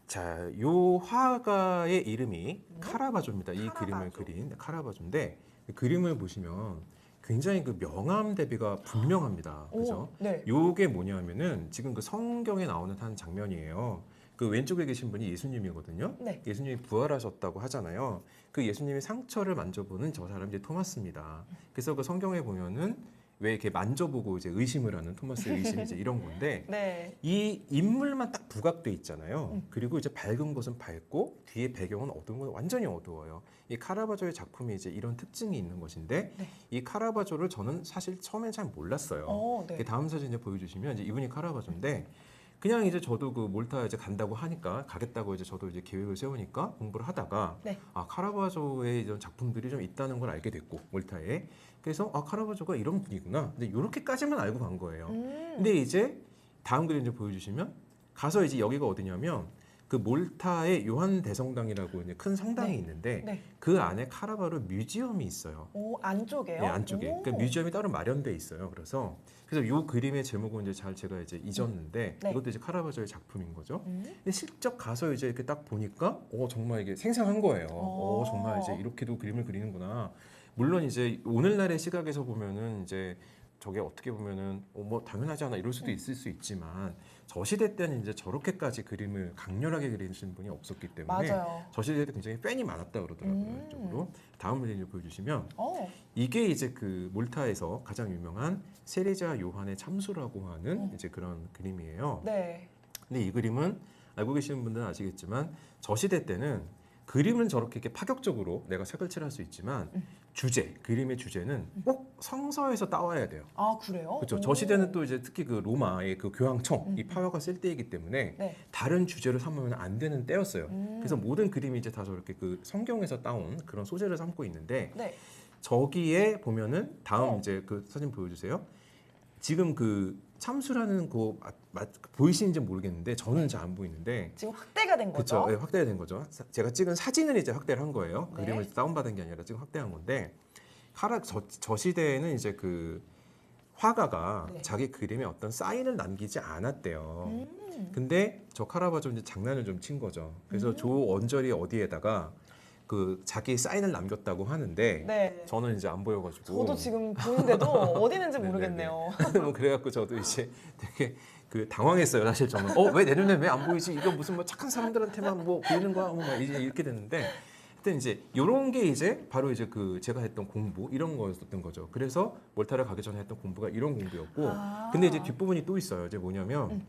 자, 요 화가의 이름이 카라바조입니다. 이 카라바조. 그림을 그린 카라바조인데 이 그림을 보시면 굉장히 그 명암 대비가 분명합니다. 그죠? 오, 네. 요게 뭐냐면은 지금 그 성경에 나오는 한 장면이에요. 그 왼쪽에 계신 분이 예수님이거든요. 네. 예수님이 부활하셨다고 하잖아요. 그 예수님의 상처를 만져보는 저 사람이 이제 토마스입니다. 그래서 그 성경에 보면은 왜 이렇게 만져보고 이제 의심을 하는 토마스의 의심이 이제 이런 건데 네. 이 인물만 딱 부각돼 있잖아요. 그리고 이제 밝은 곳은 밝고 뒤에 배경은 어두운 건 완전히 어두워요. 이 카라바조의 작품이 이제 이런 특징이 있는 것인데 네. 이 카라바조를 저는 사실 처음엔 잘 몰랐어요. 네. 다음 사진 이제 보여주시면 이제 이분이 카라바조인데 그냥 이제 저도 그 몰타 이제 간다고 하니까 가겠다고 이제 저도 이제 계획을 세우니까 공부를 하다가 네. 아 카라바조의 이런 작품들이 좀 있다는 걸 알게 됐고 몰타에 그래서 아 카라바조가 이런 분이구나. 근데 이렇게까지만 알고 간 거예요. 근데 이제 다음 그림 이제 보여주시면 가서 이제 여기가 어디냐면 그 몰타의 요한 대성당이라고 이제 큰 성당이 네. 있는데 네. 그 안에 카라바조 뮤지엄이 있어요. 오, 안쪽에요? 네, 안쪽에. 오. 그러니까 뮤지엄이 따로 마련돼 있어요. 그래서 이 그림의 제목은 이제 제가 이제 잊었는데 네. 이것도 이제 카라바조의 작품인 거죠. 근데 실적 가서 이제 이렇게 딱 보니까 정말 이게 생생한 거예요. 정말 이제 이렇게도 그림을 그리는구나. 물론 이제 오늘날의 시각에서 보면은 이제 저게 어떻게 보면은 뭐 당연하지 않아 이럴 수도 있을 수 있지만 저 시대 때는 이제 저렇게까지 그림을 강렬하게 그리시는 분이 없었기 때문에 맞아요. 저 시대에도 굉장히 팬이 많았다 그러더라고요. 이쪽으로 다음 그림 보여주시면 이게 이제 그 몰타에서 가장 유명한 세레자 요한의 참수라고 하는 이제 그런 그림이에요. 네. 근데 이 그림은 알고 계시는 분들은 아시겠지만 저 시대 때는 그림은 저렇게 이렇게 파격적으로 내가 색을 칠할 수 있지만 그림의 주제는 꼭 성서에서 따와야 돼요. 아, 그래요? 그렇죠. 오. 저 시대는 또 이제 특히 그 로마의 그 교황청 이 파워가 쓸 때이기 때문에 네. 다른 주제를 삼으면 안 되는 때였어요. 그래서 모든 그림이 이제 다 저렇게 그 성경에서 따온 그런 소재를 삼고 있는데 네. 저기에 보면은 다음 이제 그 사진 보여주세요. 지금 그 참수라는 그 보이시는지 모르겠는데 저는 잘 안 보이는데 지금 확대가 된 거죠? 그렇죠. 네, 확대가 된 거죠. 제가 찍은 사진을 이제 확대를 한 거예요. 네. 그림을 다운받은 게 아니라 지금 확대한 건데 저 시대에는 이제 그 화가가 네. 자기 그림에 어떤 사인을 남기지 않았대요. 근데 저 카라바조 이제 장난을 좀 친 거죠. 그래서 저 원절이 어디에다가 그 자기 사인을 남겼다고 하는데 네. 저는 이제 안 보여가지고 저도 지금 보는데도 어디 있는지 네네네. 모르겠네요. 뭐 그래갖고 저도 이제 되게 그 당황했어요. 사실 저는 왜 내 눈에 왜 안 보이지? 이거 무슨 뭐 착한 사람들한테만 뭐 보이는 거야? 뭐 이제 이렇게 됐는데 하여튼 이제 이런 게 이제 바로 이제 그 제가 했던 공부 이런 거였던 거죠. 그래서 몰타를 가기 전에 했던 공부가 이런 공부였고 근데 이제 뒷부분이 또 있어요. 이제 뭐냐면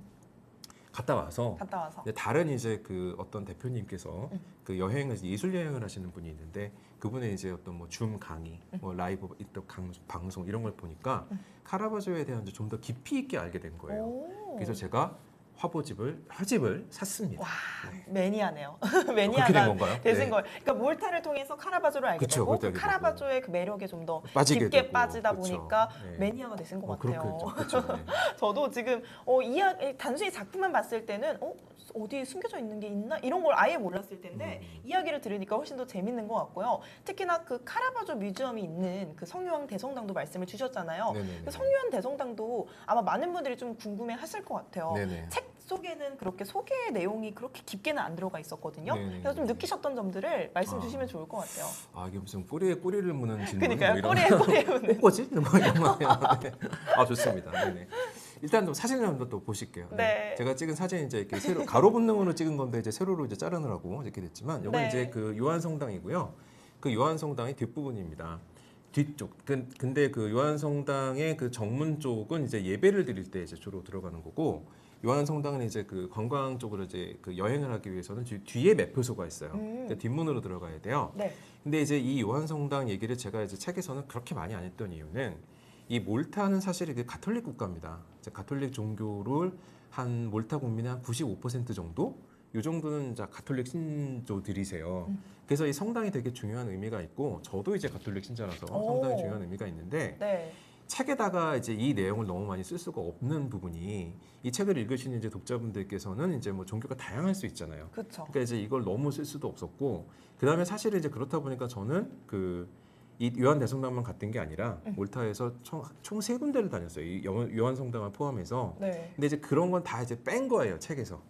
갔다 와서 이제 다른 이제 그 어떤 대표님께서 그 여행을 예술 여행을 하시는 분이 있는데 그분의 이제 어떤 뭐 줌 강의, 뭐 라이브 방송 이런 걸 보니까 카라바조에 대한 좀 더 깊이 있게 알게 된 거예요. 오. 그래서 제가 화집을 샀습니다. 와, 네. 매니아네요. 그렇게 된 매니아가 건가요? 되신 네. 거예요. 그러니까 몰타를 통해서 카라바조를 알게 그쵸, 되고 몰타를 그 알게 카라바조의 그 매력에 좀 더 빠지게 깊게 되고, 빠지다 그쵸. 보니까 네. 매니아가 되신 것 같아요. 그렇죠. 네. 저도 지금 이야기 단순히 작품만 봤을 때는 어디에 숨겨져 있는 게 있나 이런 걸 아예 몰랐을 텐데 이야기를 들으니까 훨씬 더 재밌는 것 같고요. 특히나 그 카라바조 뮤지엄이 있는 그 성유한 대성당도 말씀을 주셨잖아요. 네네네. 그 성유한 대성당도 아마 많은 분들이 좀 궁금해하실 것 같아요. 네네. 책 속에는 그렇게 소개 내용이 그렇게 깊게는 안 들어가 있었거든요. 네네네. 그래서 좀 느끼셨던 점들을 말씀 주시면 좋을 것 같아요. 아 이게 무슨 꼬리에 꼬리를 무는 질문 그러니까요. 뭐 이런 꼬리에 무는. 뭐지? 뭐 이런 거예요. 네. 아 좋습니다. 네네. 일단 또 사진을 한번 또 보실게요. 네. 제가 찍은 사진 이제 이렇게 가로 분능으로 찍은 건데 이제 세로로 이제 자르느라고 이렇게 됐지만 이건 네. 이제 그 요한성당이고요. 그 요한성당의 뒷부분입니다. 뒤쪽. 근데 그 요한성당의 그 정문 쪽은 이제 예배를 드릴 때 이제 주로 들어가는 거고 요한성당은 이제 그 관광 쪽으로 이제 그 여행을 하기 위해서는 뒤에 매표소가 있어요. 그러니까 뒷문으로 들어가야 돼요. 네. 근데 이제 이 요한성당 얘기를 제가 이제 책에서는 그렇게 많이 안 했던 이유는 이 몰타는 사실 이게 가톨릭 국가입니다. 이제 가톨릭 종교를 한 몰타 국민의 한 95% 정도 이 정도는 이제 가톨릭 신조들이세요. 그래서 이 성당이 되게 중요한 의미가 있고 저도 이제 가톨릭 신자라서 성당이 중요한 의미가 있는데 네. 책에다가 이제 이 내용을 너무 많이 쓸 수가 없는 부분이 이 책을 읽으시는 이제 독자분들께서는 이제 뭐 종교가 다양할 수 있잖아요. 그렇죠. 그러니까 이제 이걸 너무 쓸 수도 없었고 그다음에 사실은 이제 그렇다 보니까 저는 이 요한 대성당만 갔던 게 아니라 몰타에서 총 세 군데를 다녔어요. 이 요한 성당을 포함해서. 네. 근데 이제 그런 건 다 이제 뺀 거예요 책에서.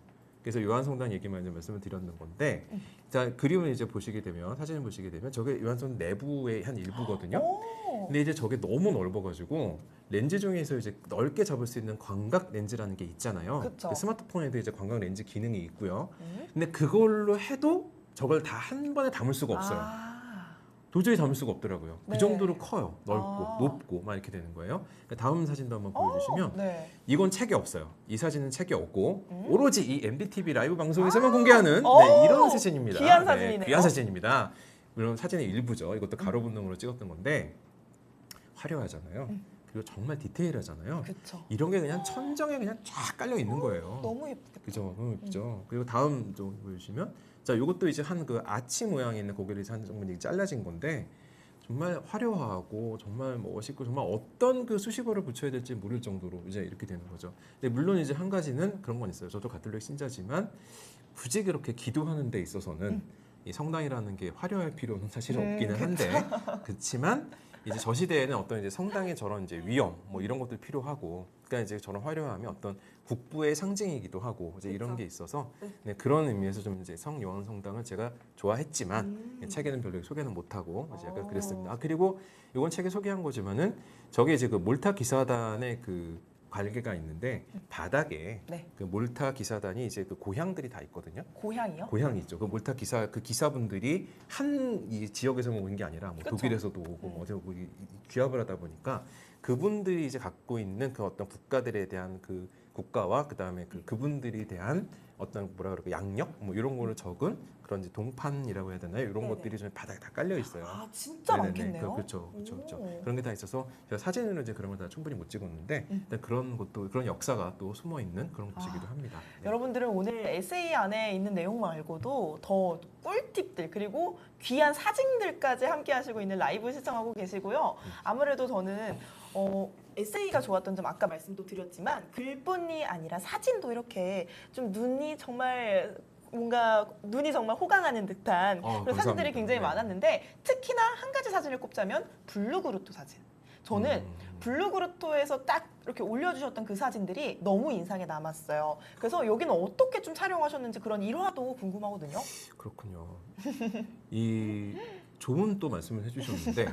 그래서 요한성당 얘기만 이제 말씀을 드렸는 건데, 자 그림을 이제 보시게 되면 사진을 보시게 되면 저게 요한성당 내부의 한 일부거든요. 오. 근데 이제 저게 너무 넓어가지고 렌즈 중에서 이제 넓게 잡을 수 있는 광각 렌즈라는 게 있잖아요. 그쵸. 스마트폰에도 이제 광각 렌즈 기능이 있고요. 음. 근데 그걸로 해도 저걸 다 한 번에 담을 수가 없어요. 아. 도저히 담을 수가 없더라고요. 네. 그 정도로 커요. 넓고 아. 높고 막 이렇게 되는 거예요. 다음 사진도 한번 보여주시면 네. 이건 책이 없어요. 이 사진은 책이 없고 음. 오로지 이 MBTV 라이브 방송에서만 공개하는 오. 네, 이런 사진입니다. 귀한 네, 사진이네요. 귀한 사진입니다. 물론 사진의 일부죠. 이것도 가로 분동으로 찍었던 건데 화려하잖아요. 그리고 정말 디테일하잖아요. 그렇죠. 이런 게 그냥 천정에 그냥 쫙 깔려 있는 거예요. 너무 예쁘겠다. 그죠, 너무 예쁘죠. 그리고 다음 좀 보여주시면, 자, 이것도 이제 한 그 아치 모양이 있는 고개를 한 정도 잘라진 건데 정말 화려하고 정말 멋있고 정말 어떤 그 수식어를 붙여야 될지 모를 정도로 이제 이렇게 되는 거죠. 근데 물론 이제 한 가지는 그런 건 있어요. 저도 가톨릭 신자지만 굳이 그렇게 기도하는 데 있어서는 이 성당이라는 게 화려할 필요는 사실 없기는 한데 그렇지만 이제 저 시대에는 어떤 이제 성당의 저런 이제 위엄 뭐 이런 것들 필요하고, 그러니까 이제 저런 화려함이 어떤 국부의 상징이기도 하고 이제 이런 그쵸. 게 있어서 네, 그런 의미에서 좀 이제 성요한 성당을 제가 좋아했지만 책에는 별로 소개는 못하고 이제 약간 그랬습니다. 아, 그리고 이건 책에 소개한 거지만은 저게 이제 그 몰타 기사단의 그 관계가 있는데 바닥에 네. 그 몰타 기사단이 이제 그 고향들이 다 있거든요. 고향이요? 고향이 있죠. 그 몰타 기사 그 기사분들이 한 이 지역에서만 오는 게 아니라 뭐 그쵸. 독일에서도 오고 뭐 어디 오고 귀합을 하다 보니까 그분들이 이제 갖고 있는 그 어떤 국가들에 대한 그 국가와 그다음에 그분들이 대한 어떤 뭐라 그럴까 양력 뭐 이런 거를 적은 그런 이제 동판이라고 해야 되나요? 이런 네네. 것들이 좀 바닥에 다 깔려 있어요. 아 진짜 네네네. 많겠네요. 그렇죠, 그렇죠. 오. 그런 게 다 있어서 제가 사진으로 이제 그런 걸 다 충분히 못 찍었는데 일단 그런 것도 그런 역사가 또 숨어 있는 그런 곳이기도 합니다. 네. 여러분들은 오늘 에세이 안에 있는 내용 말고도 더 꿀팁들 그리고 귀한 사진들까지 함께 하시고 있는 라이브 시청하고 계시고요. 아무래도 저는 에세이가 좋았던 점 아까 말씀도 드렸지만 글뿐이 아니라 사진도 이렇게 좀 눈이 정말 뭔가 눈이 정말 호강하는 듯한 그런 감사합니다. 사진들이 굉장히 네. 많았는데 특히나 한 가지 사진을 꼽자면 블루그루토 사진. 저는 블루그루토에서 딱 이렇게 올려주셨던 그 사진들이 너무 인상에 남았어요. 그래서 여기는 어떻게 좀 촬영하셨는지 그런 일화도 궁금하거든요. 그렇군요. 이 좋은 또 말씀을 해주셨는데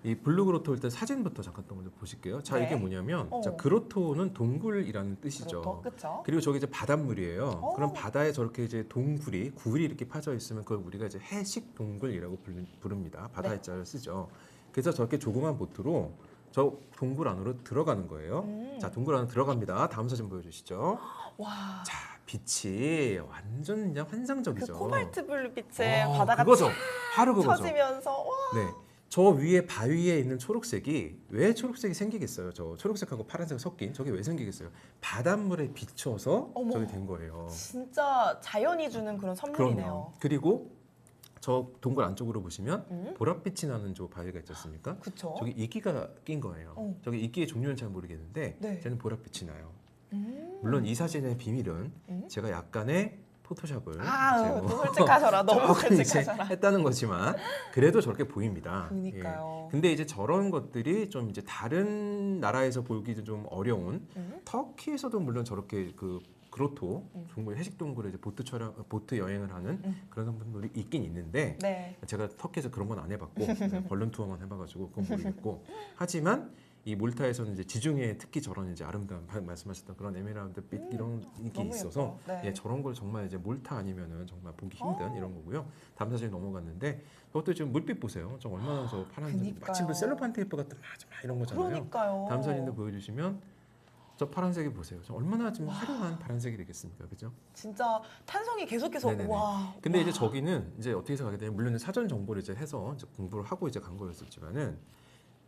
이 블루그로토 일단 사진부터 잠깐 또 먼저 보실게요. 자 네. 이게 뭐냐면 어. 자 그로토는 동굴이라는 뜻이죠. 그렇죠. 그리고 저기 이제 바닷물이에요. 오. 그럼 바다에 저렇게 이제 굴이 이렇게 파져 있으면 그걸 우리가 이제 해식 동굴이라고 부릅니다. 바다의 네. 자를 쓰죠. 그래서 저렇게 조그만 보트로 저 동굴 안으로 들어가는 거예요. 자 동굴 안으로 들어갑니다. 다음 사진 보여주시죠. 와. 자 빛이 완전 그냥 그 환상적이죠. 코발트 블루빛에 어, 바다가 그거죠. 바로 그거죠. 쳐지면서 와. 네. 저 위에 바위에 있는 초록색이 왜 초록색이 생기겠어요? 저 초록색하고 파란색 섞인 저게 왜 생기겠어요? 바닷물에 비춰서 어머. 저게 된 거예요. 진짜 자연이 주는 그런 선물이네요. 그럼요. 그리고 저 동굴 안쪽으로 보시면 보랏빛이 나는 저 바위가 있지 않습니까? 그쵸? 저기 이끼가 낀 거예요. 어. 저기 이끼의 종류는 잘 모르겠는데 네. 쟤는 보랏빛이 나요. 음. 물론 이 사진의 비밀은 제가 약간의 포토샵을 이제 또 솔직하셔라. 너무 조금 이제 솔직하셔라. 했다는 거지만 그래도 저렇게 보입니다. 그러니까요. 예. 근데 이제 저런 것들이 좀 이제 다른 나라에서 보기도 좀 어려운 터키에서도 물론 저렇게 그 그로토 동굴 해식 동굴에 이제 보트 여행을 하는 그런 분들이 있긴 있는데 네. 제가 터키에서 그런 건 안 해봤고 벌룬 투어만 해봐가지고 그건 모르겠고 하지만 이 몰타에서는 이제 지중해 특히 저런 이제 아름다운 말씀하셨던 그런 에메랄드빛 이런 게 너무 있어서 예뻐요. 네. 예, 저런 걸 정말 이제 몰타 아니면은 정말 보기 힘든 이런 거고요. 다음 사진 넘어갔는데 그것도 지금 물빛 보세요. 좀 얼마나 저 파란색 그니까요. 마침 그 셀로판 테이프 같은 막 이런 거잖아요. 그러니까요. 다음 사진도 보여주시면 저 파란색이 보세요. 저 얼마나 좀 화려한 파란색이 되겠습니까, 그죠? 진짜 탄성이 계속해서 네네네. 와. 근데 와. 이제 저기는 이제 어떻게 해서 가게 되냐면 물론 사전 정보를 이제 해서 이제 공부를 하고 이제 간 거였었지만은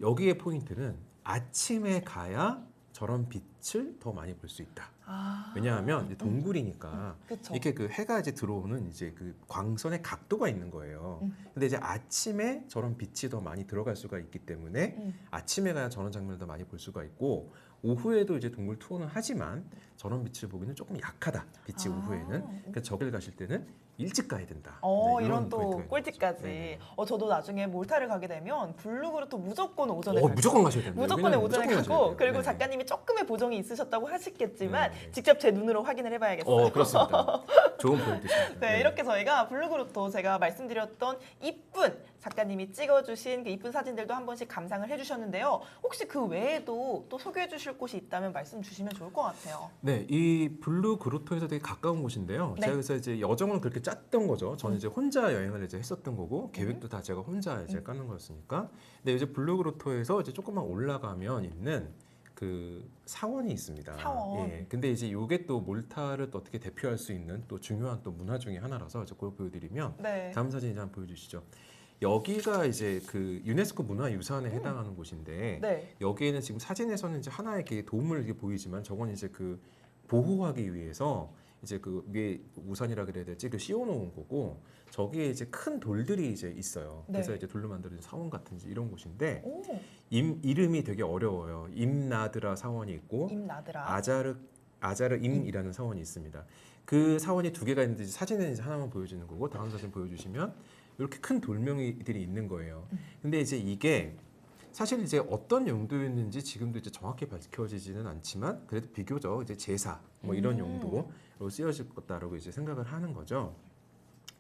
여기에 포인트는 아침에 가야 저런 빛을 더 많이 볼 수 있다. 아. 왜냐하면 이제 동굴이니까 그쵸. 이렇게 그 해가 이제 들어오는 이제 그 광선의 각도가 있는 거예요. 근데 이제 아침에 저런 빛이 더 많이 들어갈 수가 있기 때문에 아침에 가야 저런 장면을 더 많이 볼 수가 있고 오후에도 이제 동굴 투어는 하지만 저런 빛을 보기는 조금 약하다. 빛이 오후에는. 그래서 저길 가실 때는 일찍 가야 된다. 이런 또 포인트가 있는 꿀팁까지. 거죠. 네네. 저도 나중에 몰타를 가게 되면 블루그루토 무조건 오전에 무조건 가셔야 됩니다. 무조건 여기는 오전에 무조건 가셔야 가고 돼요. 그리고 네네. 작가님이 조금의 보정이 있으셨다고 하시겠지만 네네. 직접 제 눈으로 확인을 해봐야겠어요. 그렇습니다. 좋은 포인트십니다. 네, 이렇게 저희가 블루그루토 제가 말씀드렸던 이쁜 작가님이 찍어주신 그 이쁜 사진들도 한 번씩 감상을 해주셨는데요. 혹시 그 외에도 또 소개해주실 곳이 있다면 말씀 주시면 좋을 것 같아요. 네, 이 블루 그로토에서 되게 가까운 곳인데요. 네. 제가 그래서 이제 여정을 그렇게 짰던 거죠. 저는 이제 혼자 여행을 이제 했었던 거고 계획도 다 제가 혼자 이제 까는 거였으니까. 근데 이제 블루 그로토에서 이제 조금만 올라가면 있는 그 사원이 있습니다. 사원. 예. 근데 이제 이게 또 몰타를 또 어떻게 대표할 수 있는 또 중요한 또 문화 중에 하나라서 이제 그걸 보여드리면 네. 다음 사진 이제 한번 보여주시죠. 여기가 이제 그 유네스코 문화유산에 해당하는 곳인데 네. 여기에는 지금 사진에서는 이제 하나의 이렇게 도움을 이렇게 보이지만 저건 이제 그 보호하기 위해서 이제 그 위에 우산이라 그래야 될지 그 씌워놓은 거고 저기에 이제 큰 돌들이 이제 있어요. 네. 그래서 이제 돌로 만들어진 사원 같은 이제 이런 곳인데 오, 이름이 되게 어려워요. 임나드라 사원이 있고 임나드라. 아자르 임이라는 사원이 있습니다. 그 사원이 두 개가 있는데 사진은 이제 하나만 보여주는 거고 다음 사진 보여주시면 이렇게 큰 돌멩이들이 있는 거예요. 근데 이제 이게 사실 이제 어떤 용도였는지 지금도 이제 정확히 밝혀지지는 않지만 그래도 비교적 이제 제사 뭐 이런 용도로 쓰여질 거다라고 이제 생각을 하는 거죠.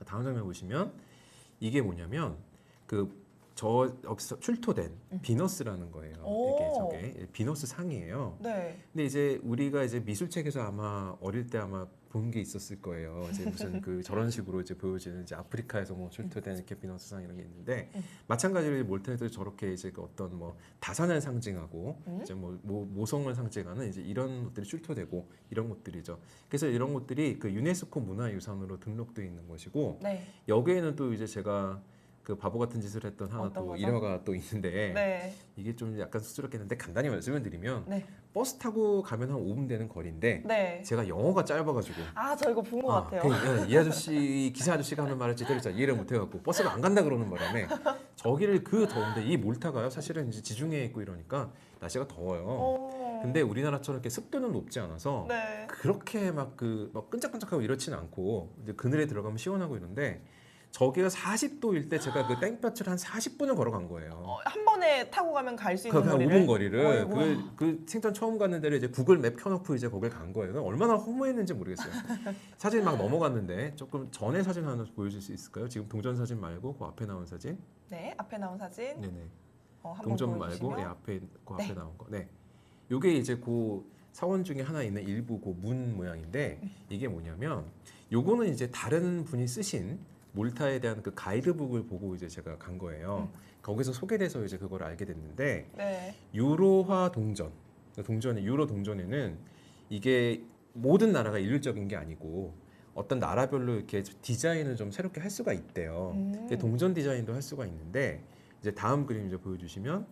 다음 장면 보시면 이게 뭐냐면 여기서 출토된 비너스라는 거예요. 오. 이게 저게 비너스 상이에요. 네. 근데 이제 우리가 이제 미술책에서 아마 어릴 때 아마 본 게 있었을 거예요. 이제 무슨 그 저런 식으로 이제 보여지는 이제 아프리카에서 뭐 출토된 이렇게 비너스상 이런 게 있는데 마찬가지로 몰타에도 저렇게 이제 그 어떤 뭐 다산을 상징하고 이제 뭐 모성을 상징하는 이제 이런 것들이 출토되고 이런 것들이죠. 그래서 이런 것들이 그 유네스코 문화유산으로 등록되어 있는 것이고 네. 여기에는 또 이제 제가 그 바보 같은 짓을 했던 하나 어떤 또 거죠? 일화가 또 있는데 네. 이게 좀 약간 쑥스럽겠는데 간단히 말씀을 드리면 네. 버스 타고 가면 한 5분 되는 거리인데 네. 제가 영어가 짧아가지고 저 이거 본 것 같아요. 이 아저씨 기사 아저씨가 하는 말을 제대로 잘 이해를 못해갖고 버스가 안 간다 그러는 바람에 저기를 그 더운데 이 몰타가요 사실은 이제 지중해에 있고 이러니까 날씨가 더워요. 근데 우리나라처럼 이렇게 습도는 높지 않아서 네. 그렇게 막 끈적끈적하고 이렇지는 않고 이제 그늘에 들어가면 시원하고 이런데 저기가 40도일 때 제가 그 땡볕을 한 40분을 걸어간 거예요. 한 번에 타고 가면 갈 수 있는 한 거리를. 5분 거리를 어이구. 그 생전 처음 갔는 데를 이제 구글 맵 켜놓고 이제 거길 간 거예요. 얼마나 허무했는지 모르겠어요. 사진 막 넘어갔는데 조금 전에 사진 하나 보여줄 수 있을까요? 지금 동전 사진 말고 그 앞에 나온 사진. 네, 앞에 나온 사진. 네네. 한번 동전 보여주시면. 말고 앞에 그 네. 앞에 나온 거. 네. 요게 이제 그 사원 중에 하나 있는 일부 그 문 모양인데 이게 뭐냐면 요거는 이제 다른 분이 쓰신 몰타에 대한 그 가이드북을 보고 이제 제가 간 거예요. 거기서 소개돼서 이제 그걸 알게 됐는데 네. 유로화 동전, 유로 동전에는 이게 모든 나라가 일률적인 게 아니고 어떤 나라별로 이렇게 디자인을 좀 새롭게 할 수가 있대요. 근데 동전 디자인도 할 수가 있는데 이제 다음 그림 이제 보여주시면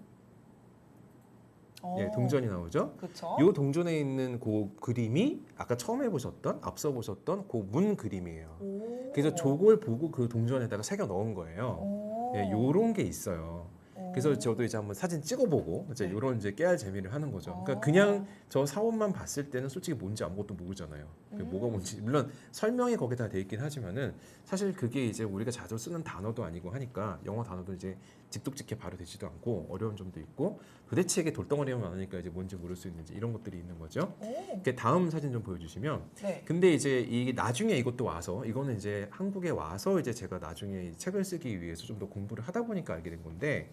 동전이 나오죠. 그렇죠. 이 동전에 있는 그 그림이 아까 처음 해보셨던 앞서 보셨던 그 문 그림이에요. 그래서 저걸 보고 그 동전에다가 새겨 넣은 거예요. 요런 게 있어요. 그래서 저도 이제 한번 사진 찍어보고 이제 네. 요런 이제 깨알 재미를 하는 거죠. 그러니까 그냥 저 사원만 봤을 때는 솔직히 뭔지 아무것도 모르잖아요. 그게 뭐가 뭔지 물론 설명이 거기 다 돼 있긴 하지만은 사실 그게 이제 우리가 자주 쓰는 단어도 아니고 하니까 영어 단어도 이제 직독직해 바로 되지도 않고 어려운 점도 있고 도대체 이게 돌덩어리만 많으니까 이제 뭔지 모를 수 있는지 이런 것들이 있는 거죠. 그 다음 사진 좀 보여주시면 네. 근데 이제 이 나중에 이것도 와서 이거는 이제 한국에 와서 이제 제가 나중에 이 책을 쓰기 위해서 좀 더 공부를 하다 보니까 알게 된 건데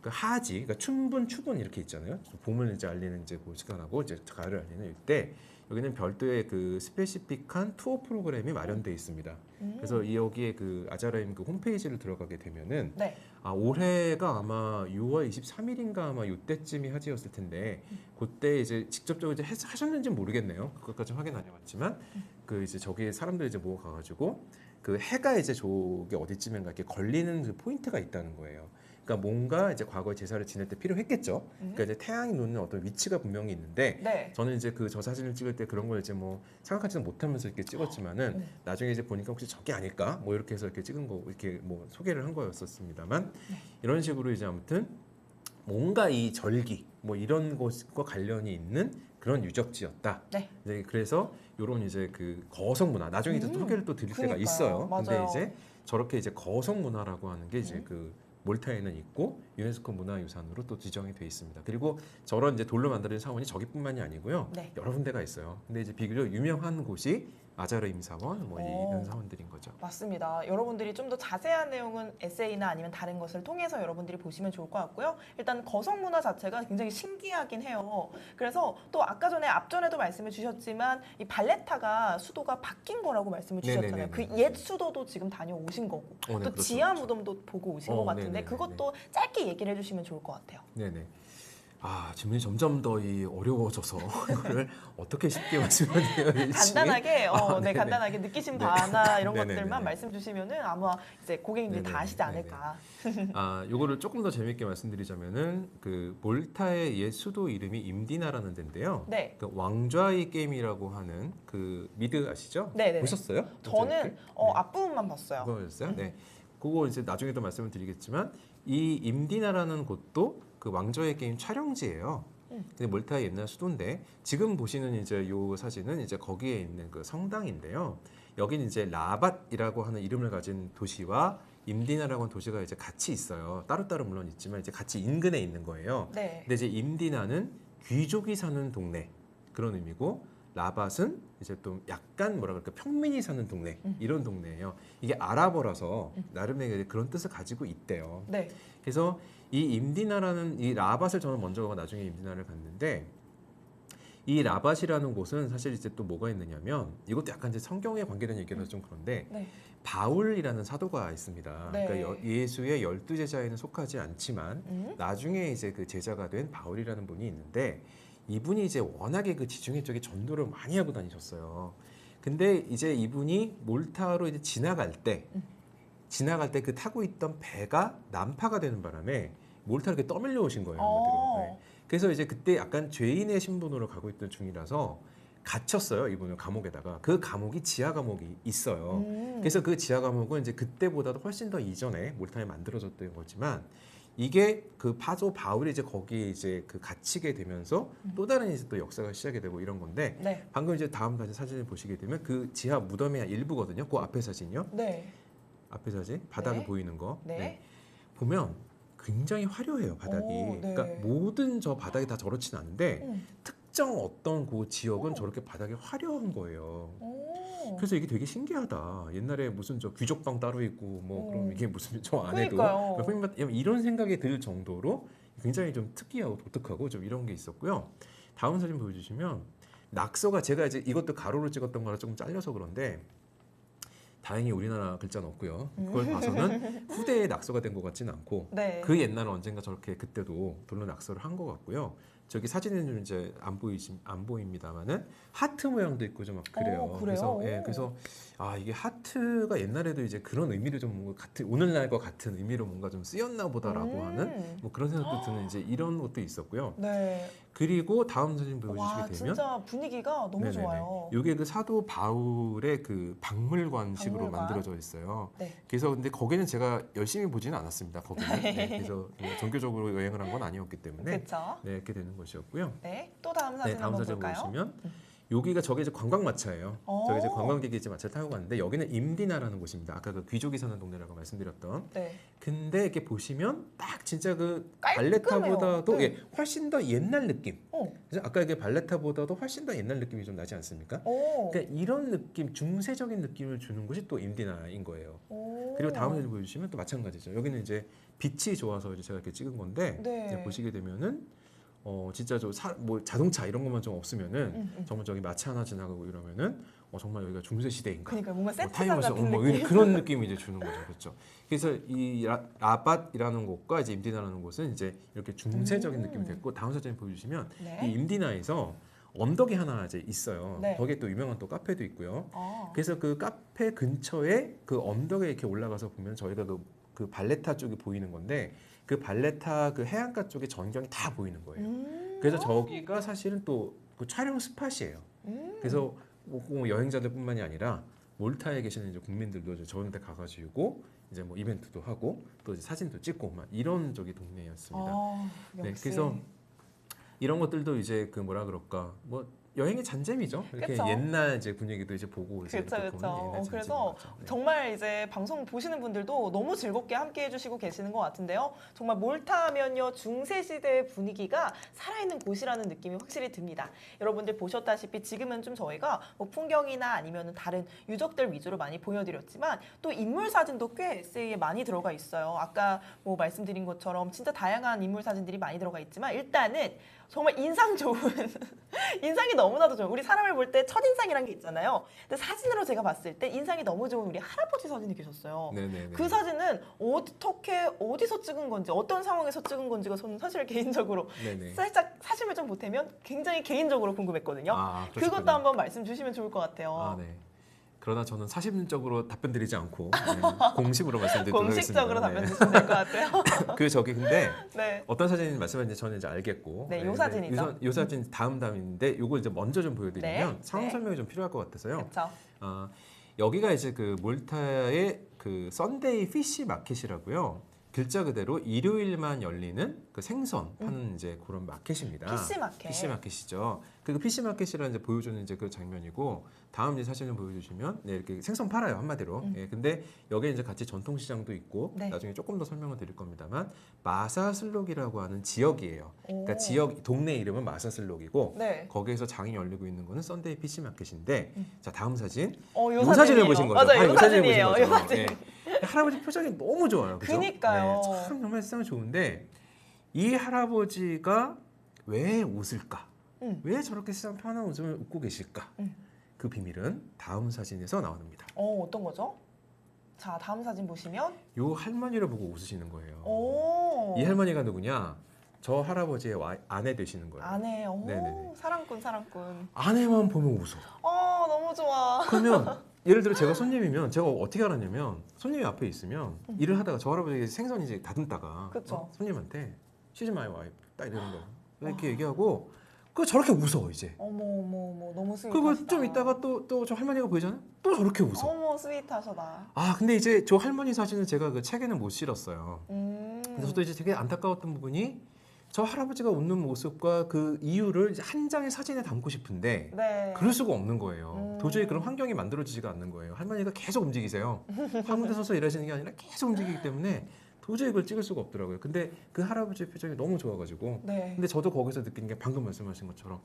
그 하지, 그러니까 춘분, 추분 이렇게 있잖아요. 봄을 이제 알리는 이제 그 시간하고 이제 가을을 알리는 이때 여기는 별도의 그 스페시픽한 투어 프로그램이 마련되어 있습니다. 그래서 이 여기에 그 아자라임 그 홈페이지를 들어가게 되면은 네. 올해가 아마 6월 23일인가 아마 이때쯤이 하지였을 텐데 그때 이제 직접적으로 이제 하셨는지는 모르겠네요. 그것까지 확인 안 해봤지만 그 이제 저기 사람들 이제 모아 가가지고 그 해가 이제 저게 어디쯤인가 이렇게 걸리는 그 포인트가 있다는 거예요. 그러니까 뭔가 이제 과거에 제사를 지낼 때 필요했겠죠. 그러니까 이제 태양이 놓는 어떤 위치가 분명히 있는데 네. 저는 이제 그 저 사진을 찍을 때 그런 걸 이제 뭐 생각하지는 못하면서 이렇게 찍었지만은 나중에 이제 보니까 혹시 저게 아닐까 뭐 이렇게 해서 이렇게 찍은 거 이렇게 뭐 소개를 한 거였었습니다만 이런 식으로 이제 아무튼 뭔가 이 절기 뭐 이런 것과 관련이 있는 그런 유적지였다. 네. 이제 그래서 이런 이제 그 거성 문화 나중에 또 소개를 또 드릴 때가 그니까요. 있어요. 근데 맞아요. 이제 저렇게 이제 거성 문화라고 하는 게 이제 음. 그 몰타에는 있고 유네스코 문화유산으로 또 지정이 돼 있습니다. 그리고 저런 이제 돌로 만들어진 사원이 저기뿐만이 아니고요. 네. 여러 군데가 있어요. 근데 이제 비교적 유명한 곳이 아자르 임사원 뭐 이런 사원들인 거죠. 맞습니다. 여러분들이 좀 더 자세한 내용은 에세이나 아니면 다른 것을 통해서 여러분들이 보시면 좋을 것 같고요. 일단 거성 문화 자체가 굉장히 신기하긴 해요. 그래서 또 아까 전에 앞전에도 말씀을 주셨지만 이 발레타가 수도가 바뀐 거라고 말씀을 주셨잖아요. 네네네네. 그 옛 수도도 지금 다녀오신 거고 네, 또 그렇죠, 지하 그렇죠. 무덤도 보고 오신 것 같은데 네네네네. 그것도 짧게 얘기를 해주시면 좋을 것 같아요. 네네. 아, 질문이 점점 더 어려워져서 이거를 어떻게 쉽게 말씀드려야 될지. 간단하게, 네, 네네. 간단하게 느끼신 네. 바나 이런 네네네네. 것들만 말씀 주시면은 아마 이제 고객님들이 다 네네네. 아시지 않을까. 아, 요거를 조금 더 재밌게 말씀드리자면은 그 몰타의 옛 수도 이름이 임디나라는 데인데요. 네. 그 왕좌의 게임이라고 하는 그 미드 아시죠? 네네네. 보셨어요? 저는 네. 앞부분만 봤어요. 그거였어요? 네. 그거 이제 나중에도 말씀을 드리겠지만 이 임디나라는 곳도 그 왕좌의 게임 촬영지예요. 근데 몰타의 옛날 수도인데 지금 보시는 이제 요 사진은 이제 거기에 있는 그 성당인데요. 여기는 이제 라밧이라고 하는 이름을 가진 도시와 임디나라고 하는 도시가 이제 같이 있어요. 따로따로 물론 있지만 이제 같이 인근에 있는 거예요. 네. 근데 이제 임디나는 귀족이 사는 동네 그런 의미고 라밧은 이제 또 약간 뭐라 그럴까 평민이 사는 동네 이런 동네예요. 이게 아랍어라서 나름의 그런 뜻을 가지고 있대요. 네. 그래서 이 임디나라는 이 라밧을 저는 먼저 가고 나중에 임디나를 갔는데 이 라밧이라는 곳은 사실 이제 또 뭐가 있느냐면 이것도 약간 이제 성경에 관계된 얘기라서 좀 그런데 네. 바울이라는 사도가 있습니다. 네. 그러니까 예수의 12제자에는 속하지 않지만 나중에 이제 그 제자가 된 바울이라는 분이 있는데 이분이 이제 워낙에 그 지중해 쪽에 전도를 많이 하고 다니셨어요. 근데 이제 이분이 몰타로 이제 지나갈 때 그 타고 있던 배가 난파가 되는 바람에 몰타로 이렇게 떠밀려 오신 거예요. 한마디로. 네. 그래서 이제 그때 약간 죄인의 신분으로 가고 있던 중이라서 갇혔어요. 이분을 감옥에다가. 그 감옥이 지하 감옥이 있어요. 그래서 그 지하 감옥은 이제 그때보다도 훨씬 더 이전에 몰타에 만들어졌던 거지만 이게 그 파조 바울이 이제 거기에 이제 그 갇히게 되면서 또 다른 이제 또 역사가 시작이 되고 이런 건데 네. 방금 이제 다음 사진을 보시게 되면 그 지하 무덤의 일부거든요. 그 앞에 사진이요. 네. 앞에 사진 바닥에 네. 보이는 거 네. 보면 굉장히 화려해요 바닥이. 네. 그러니까 모든 저 바닥이 다 저렇진 않은데 특정 어떤 그 지역은 저렇게 바닥이 화려한 거예요. 그래서 이게 되게 신기하다. 옛날에 무슨 저 귀족방 따로 있고 뭐 그럼 이게 무슨 저 안에도 그러니까요. 이런 생각이 들 정도로 굉장히 좀 특이하고 독특하고 좀 이런 게 있었고요. 다음 사진 보여주시면 낙서가 제가 이제 이것도 가로로 찍었던 거라 조금 잘려서 그런데 다행히 우리나라 글자는 없고요. 그걸 봐서는 후대에 낙서가 된 것 같지는 않고 네. 그 옛날에 언젠가 저렇게 그때도 돌로 낙서를 한 것 같고요. 저기 사진에는 좀 이제 안 보입니다만은 하트 모양도 있고 좀 막 그래요. 그래요? 그래서 아 이게 하트가 옛날에도 이제 그런 의미를 좀 뭔가 같은 오늘날과 같은 의미로 뭔가 좀 쓰였나 보다라고 하는 뭐 그런 생각도 드는 이제 이런 것도 있었고요. 네. 그리고 다음 사진 와, 보여주시게 되면 진짜 분위기가 너무 네네네. 좋아요. 이게 그 사도 바울의 그 박물관식으로 박물관. 만들어져 있어요. 네. 그래서 근데 거기는 제가 열심히 보지는 않았습니다. 거기는. 네, 그래서 정교적으로 여행을 한 건 아니었기 때문에 그렇죠. 네, 이렇게 되는 것이었고요. 네. 또 다음 사진 네, 다음 한번 사진 볼까요? 보시면 여기가 저게 이제 관광 마차예요. 저기 이제 관광객이 이제 마차를 타고 갔는데 여기는 임디나라는 곳입니다. 아까 그 귀족이 사는 동네라고 말씀드렸던. 네. 근데 이렇게 보시면 딱 진짜 그 깔끔해요. 발레타보다도 네. 예, 훨씬 더 옛날 느낌. 어. 그래서 아까 이게 발레타보다도 훨씬 더 옛날 느낌이 좀 나지 않습니까? 오. 그러니까 이런 느낌, 중세적인 느낌을 주는 것이 또 임디나인 거예요. 오. 그리고 다음 사진 보여주시면 또 마찬가지죠. 여기는 이제 빛이 좋아서 이제 제가 이렇게 찍은 건데 네. 이제 보시게 되면은 진짜 뭐 자동차 이런 것만 좀 없으면은 정말 저기 마차 하나 지나가고 이러면은 정말 여기가 중세 시대인가? 그러니까 뭔가 세트장 타이어 같은 뭐 느낌. 그런 느낌이 이제 주는 거죠, 그렇죠? 그래서 이 라밧이라는 곳과 이제 임디나라는 곳은 이제 이렇게 중세적인 느낌이 됐고 다음 사진 보여주시면 네. 이 임디나에서 언덕이 하나 이제 있어요. 네. 거기에 또 유명한 또 카페도 있고요. 아. 그래서 그 카페 근처에 그 언덕에 이렇게 올라가서 보면 저희가 그 발레타 쪽이 보이는 건데 그 발레타 그 해안가 쪽에 전경이 다 보이는 거예요. 그래서 저기가 사실은 또 그 촬영 스팟이에요. 그래서 뭐 여행자들뿐만이 아니라 몰타에 계시는 이제 국민들도 이제 저한테 가가지고 이제 뭐 이벤트도 하고 또 이제 사진도 찍고 막 이런 저기 동네였습니다. 네, 역시. 그래서 이런 것들도 이제 그 뭐라 그럴까 뭐 여행의 잔재미죠. 이렇게 그쵸. 옛날 이제 분위기도 이제 보고 이제 그렇죠, 이렇게 보는 그렇죠. 옛날 잔재미 그래서 같죠. 네. 정말 이제 방송 보시는 분들도 너무 즐겁게 함께 해주시고 계시는 것 같은데요. 정말 몰타 하면요 중세 시대의 분위기가 살아있는 곳이라는 느낌이 확실히 듭니다. 여러분들 보셨다시피 지금은 좀 저희가 뭐 풍경이나 아니면 다른 유적들 위주로 많이 보여드렸지만 또 인물 사진도 꽤 에세이에 많이 들어가 있어요. 아까 뭐 말씀드린 것처럼 진짜 다양한 인물 사진들이 많이 들어가 있지만 일단은 정말 인상 좋은 인상이 너무나도 좋은 우리 사람을 볼 때 첫인상이란 게 있잖아요. 근데 사진으로 제가 봤을 때 인상이 너무 좋은 우리 할아버지 사진이 계셨어요. 네네네. 그 사진은 어떻게 어디서 찍은 건지 어떤 상황에서 찍은 건지가 저는 사실 개인적으로 네네. 살짝 사심을 좀 보태면 굉장히 개인적으로 궁금했거든요. 아, 그것도 그러셨군요. 한번 말씀 주시면 좋을 것 같아요. 아, 네. 그러나 저는 사심적으로 답변 드리지 않고 공식으로 말씀드리도록 공식적으로 하겠습니다. 답변 주시면 될 것 같아요. 그 저기 근데 네. 어떤 사진 말씀하셨는지 저는 이제 알겠고. 네, 요 사진이죠. 요 사진 다음인데 요걸 이제 먼저 좀 보여드리면 네, 상황 네. 설명이 좀 필요할 것 같아서요. 그렇죠. 여기가 이제 그 몰타의 그 썬데이 피시 마켓이라고요. 글자 그대로 일요일만 열리는 그 생선 파는 이제 그런 마켓입니다. PC 마켓. PC 마켓이죠. 그 PC 마켓이라는 이제 보여주는 이제 그 장면이고 다음 이제 사진을 보여주시면 네, 이렇게 생선 팔아요 한마디로. 예, 근데 여기에 이제 같이 전통시장도 있고 네. 나중에 조금 더 설명을 드릴 겁니다만 마사슬록이라고 하는 지역이에요. 그러니까 오. 지역 동네 이름은 마사슬록이고 네. 거기에서 장이 열리고 있는 거는 썬데이 PC 마켓인데 자 다음 사진 요 이 사진을 사진이에요. 보신 거죠. 맞아요. 아, 요 이 사진을 사진이에요. 보신 요 거죠. 사진. 예. 할아버지 표정이 너무 좋아요. 그죠? 그니까요. 네, 참 정말 세상 좋은데 이 할아버지가 왜 웃을까? 왜 저렇게 세상 편한 웃음을 웃고 계실까? 그 비밀은 다음 사진에서 나옵니다. 어떤 거죠? 자, 다음 사진 보시면 요 할머니를 보고 웃으시는 거예요. 오. 이 할머니가 누구냐? 저 할아버지의 아내 되시는 거예요. 아내. 오. 네네네. 사랑꾼 사랑꾼. 아내만 보면 웃어. 너무 좋아. 그러면 예를 들어 제가 손님이면 제가 어떻게 알았냐면 손님이 앞에 있으면 일을 하다가 저 할아버지 생선 이제 다듬다가 그쵸. 손님한테 She's my wife 딱 이러는 거예요. 이렇게 얘기하고 그 저렇게 웃어 이제. 어머 너무 스윗하시다. 그리고 좀 있다가 또 저 할머니가 보이잖아요. 또 저렇게 웃어. 어머 스윗하셔다. 아 근데 이제 저 할머니 사진은 제가 그 책에는 못 실었어요. 그래서 저도 이제 되게 안타까웠던 부분이 저 할아버지가 웃는 모습과 그 이유를 이제 한 장의 사진에 담고 싶은데 네. 그럴 수가 없는 거예요. 도저히 그런 환경이 만들어지지가 않는 거예요. 할머니가 계속 움직이세요. 한 군데 서서 일하시는 게 아니라 계속 움직이기 때문에 도저히 그걸 찍을 수가 없더라고요. 근데 그 할아버지의 표정이 너무 좋아가지고 네. 근데 저도 거기서 느낀 게 방금 말씀하신 것처럼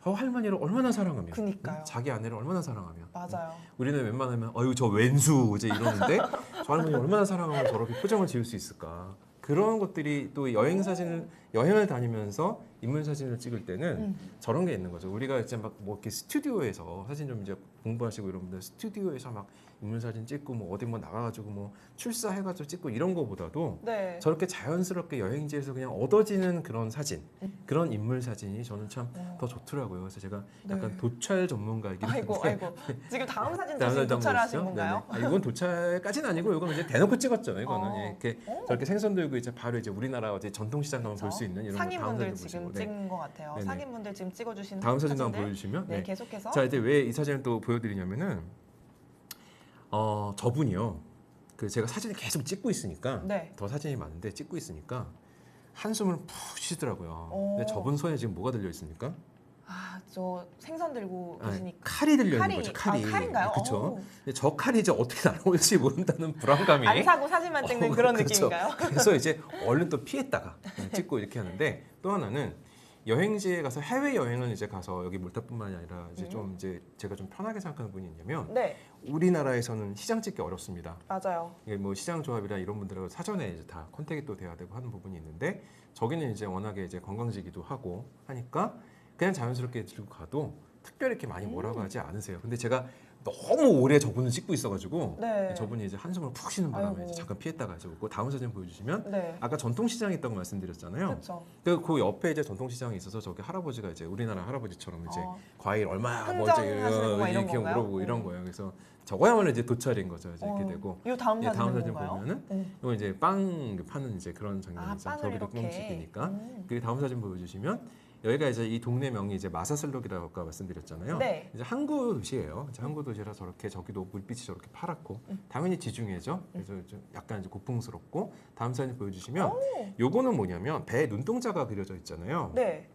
할머니를 얼마나 사랑하면 그니까요. 자기 아내를 얼마나 사랑하면 맞아요. 우리는 웬만하면 어유 저 왼수 이제 이러는데 저 할머니 얼마나 사랑하면 저렇게 표정을 지을 수 있을까 그런 것들이 또 여행을 다니면서 인물 사진을 찍을 때는 저런 게 있는 거죠. 우리가 이제 막 뭐 이렇게 스튜디오에서 사진 좀 이제 공부하시고 이런 분들 스튜디오에서 막 인물 사진 찍고 뭐 어디 뭐 나가가지고 뭐 출사해가지고 찍고 이런 거보다도 네. 저렇게 자연스럽게 여행지에서 그냥 얻어지는 그런 사진, 그런 인물 사진이 저는 참 더 좋더라고요. 그래서 제가 약간 네. 도찰 전문가이긴 한데 아이고. 지금 다음 사진도 다음 지금 사진 도착을 한번 하신 보시죠. 건가요? 네네. 이건 도찰까지는 아니고 이건 이제 대놓고 찍었죠. 이거는 어. 예, 이렇게 저렇게 생선 들고 이제 바로 이제 우리나라 어제 전통시장 가면 볼 수 있는 이런 거 다음 상인분들 사진 지금 보시고 네. 찍은 것 같아요. 네네. 상인분들 지금 찍어주신 다음 사진도 한번 사진들. 보여주시면 네, 네. 계속해서. 자 이제 왜 이 사진을 또 보여드리냐면은 저분이요. 그 제가 사진을 계속 찍고 있으니까 네. 더 사진이 많은데 찍고 있으니까 한숨을 푹 쉬더라고요. 오. 근데 저분 손에 지금 뭐가 들려 있습니까? 저 생선 들고 계시니까. 칼이 들려 있는 칼이- 거죠. 칼이. 칼인가요? 그렇죠. 오. 근데 저 칼이 이제 어떻게 날아올지 모른다는 불안감이. 안 사고 사진만 찍는 그런 그렇죠. 느낌인가요? 그래서 이제 얼른 또 피했다가 찍고 이렇게 하는데 또 하나는 여행지에 가서 해외 여행을 이제 가서 여기 몰타뿐만이 아니라 이제 좀 이제 제가 좀 편하게 생각하는 부분이 있냐면 네, 우리나라에서는 시장 찍기 어렵습니다. 맞아요. 이게 뭐 시장 조합이나 이런 분들하고 사전에 이제 다 컨택이 또 돼야 되고 하는 부분이 있는데 저기는 이제 워낙에 이제 관광지기도 하고 하니까 그냥 자연스럽게 들고 가도 특별히 이렇게 많이 뭐라고 하지 않으세요. 근데 제가 너무 오래 저분을 찍고 있어가지고 네. 저분이 이제 한숨을 푹 쉬는 바람에 아이고. 이제 잠깐 피했다가 이제 그 다음 사진 보여주시면 네, 아까 전통시장이 있다고 말씀드렸잖아요. 그렇죠. 그 옆에 이제 전통시장이 있어서 저기 할아버지가 이제 우리나라 할아버지처럼 이제 어. 과일 얼마 흥정하시는 거 이런 이렇게 건가요? 물어보고 이런 거예요. 그래서 저거야말로 이제 도찰인 거죠. 이제 이렇게 어. 되고 이 다음 예, 사진은 다음 사진 뭔가요? 보면은 이거 이제 빵 파는 이제 그런 장면이죠. 빵을 저기도 이렇게. 꽁치기니까. 그 다음 사진 보여주시면 여기가 이제 이 동네명이 이제 마사슬록이라고 아까 말씀드렸잖아요. 네. 이제 항구 도시예요. 이제 항구 도시라 저렇게 저기도 물빛이 저렇게 파랗고 당연히 지중해죠. 그래서 좀 약간 이제 고풍스럽고 다음 사진 보여주시면 요거는 뭐냐면 배 눈동자가 그려져 있잖아요. 네.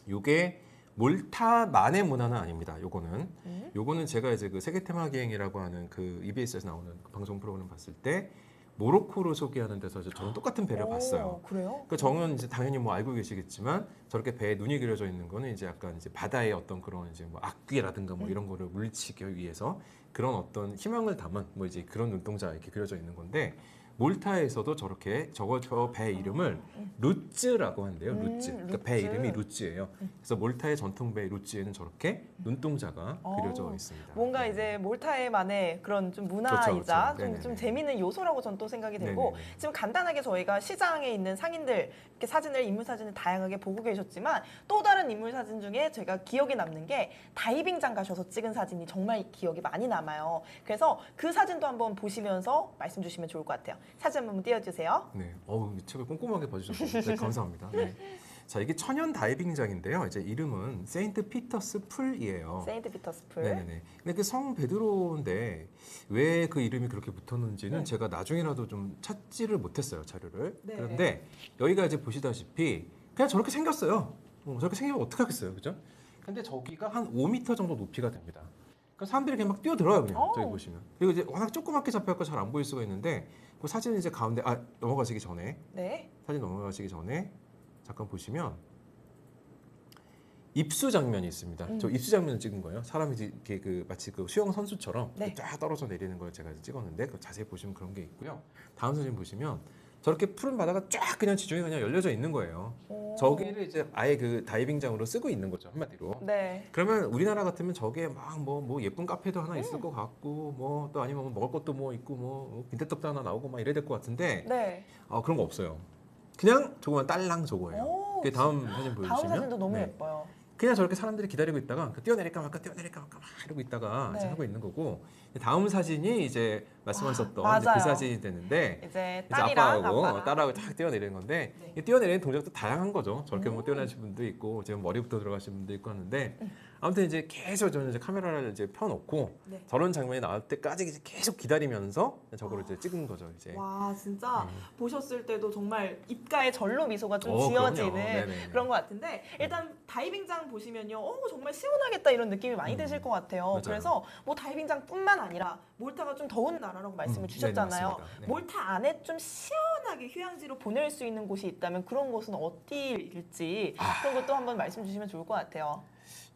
요게 몰타만의 문화는 아닙니다. 요거는 제가 이제 그 세계 테마 기행이라고 하는 그 EBS에서 나오는 그 방송 프로그램 봤을 때 모로코를 소개하는 데서 이제 저는 똑같은 배를 봤어요. 그래요? 그 정은 이제 당연히 뭐 알고 계시겠지만 저렇게 배에 눈이 그려져 있는 거는 이제 약간 이제 바다의 어떤 그런 이제 뭐 악귀라든가 뭐 이런 거를 물리치기 위해서 그런 어떤 희망을 담은 뭐 이제 그런 눈동자 이렇게 그려져 있는 건데 몰타에서도 저렇게 저 배 이름을 루츠라고 한대요. 루츠. 그러니까 배 루츠. 이름이 루츠예요. 그래서 몰타의 전통배 루츠에는 저렇게 눈동자가 그려져 있습니다. 뭔가 네. 이제 몰타의만의 그런 좀 문화이자 그렇죠. 좀 네네네. 재미있는 요소라고 전 또 생각이 되고 네네네. 지금 간단하게 저희가 시장에 있는 상인들 이렇게 사진을 인물 사진을 다양하게 보고 계셨지만 또 다른 인물 사진 중에 제가 기억에 남는 게 다이빙장 가셔서 찍은 사진이 정말 기억에 많이 남아요. 그래서 그 사진도 한번 보시면서 말씀 주시면 좋을 것 같아요. 사진 한번 띄워주세요. 네, 이 책을 꼼꼼하게 봐주셔서 네, 감사합니다. 네. 자, 이게 천연 다이빙장인데요. 이제 이름은 세인트 피터스 풀이에요. 세인트 피터스풀. 네네네. 근데 그 성 베드로인데 왜 그 이름이 그렇게 붙었는지는 제가 나중에라도 좀 찾지를 못했어요, 자료를. 네. 그런데 여기가 이제 보시다시피 그냥 저렇게 생겼어요. 저렇게 생기면 어떡하겠어요, 그죠? 근데 저기가 한 5m 정도 높이가 됩니다. 그러니까 사람들이 그냥 막 뛰어들어요, 그냥 저기 보시면. 그리고 이제 워낙 조그맣게 잡혀서 잘 안 보일 수가 있는데 그 사진 이제 가운데 넘어가시기 전에 네. 사진 넘어가시기 전에 잠깐 보시면 입수 장면이 있습니다. 저 입수 장면을 찍은 거예요. 사람이 이렇게 그 마치 그 수영 선수처럼 네. 쫙 떨어져 내리는 걸 제가 찍었는데 그 자세히 보시면 그런 게 있고요. 다음 사진 보시면 저렇게 푸른 바다가 쫙 그냥 지중해 그냥 열려져 있는 거예요. 오. 저기를 이제 아예 그 다이빙장으로 쓰고 있는 거죠, 한마디로. 네. 그러면 우리나라 같으면 저게 막 뭐 예쁜 카페도 하나 있을 것 같고 뭐 또 아니면 뭐 먹을 것도 뭐 있고 뭐 빈대떡도 하나 나오고 막 이래야 될 것 같은데 네. 그런 거 없어요. 그냥 저거만 딸랑 저거예요. 오, 그 다음 사진 보여주시면 다음 사진도 너무 네. 예뻐요. 그냥 저렇게 사람들이 기다리고 있다가 뛰어내릴까 말까 뛰어내릴까 말까 막 이러고 있다가 이제 네. 하고 있는 거고 다음 사진이 이제 말씀하셨던 와, 이제 그 맞아요. 사진이 되는데 이제 이제 딸이랑 아빠하고 아빠랑. 딸하고 딱 뛰어내리는 건데 네. 이 뛰어내리는 동작도 다양한 거죠. 저렇게 뭐 뛰어내신 분도 있고 지금 머리부터 들어가신 분도 있고 하는데 아무튼 이제 계속 저는 이제 카메라를 이제 펴놓고 네. 저런 장면이 나올 때까지 이제 계속 기다리면서 저거를 이제 찍은 거죠. 이제. 와 진짜 보셨을 때도 정말 입가에 절로 미소가 좀 그럼요. 지어지는 네네네. 그런 것 같은데 일단 다이빙장 보시면요 정말 시원하겠다 이런 느낌이 많이 드실 것 같아요. 맞아요. 그래서 뭐 다이빙장뿐만 아니라 몰타가 좀 더운 나라라고 말씀을 주셨잖아요. 네네, 맞습니다. 네. 몰타 안에 좀 시원하게 휴양지로 보낼 수 있는 곳이 있다면 그런 곳은 어디일지 그런 것도 한번 말씀 주시면 좋을 것 같아요.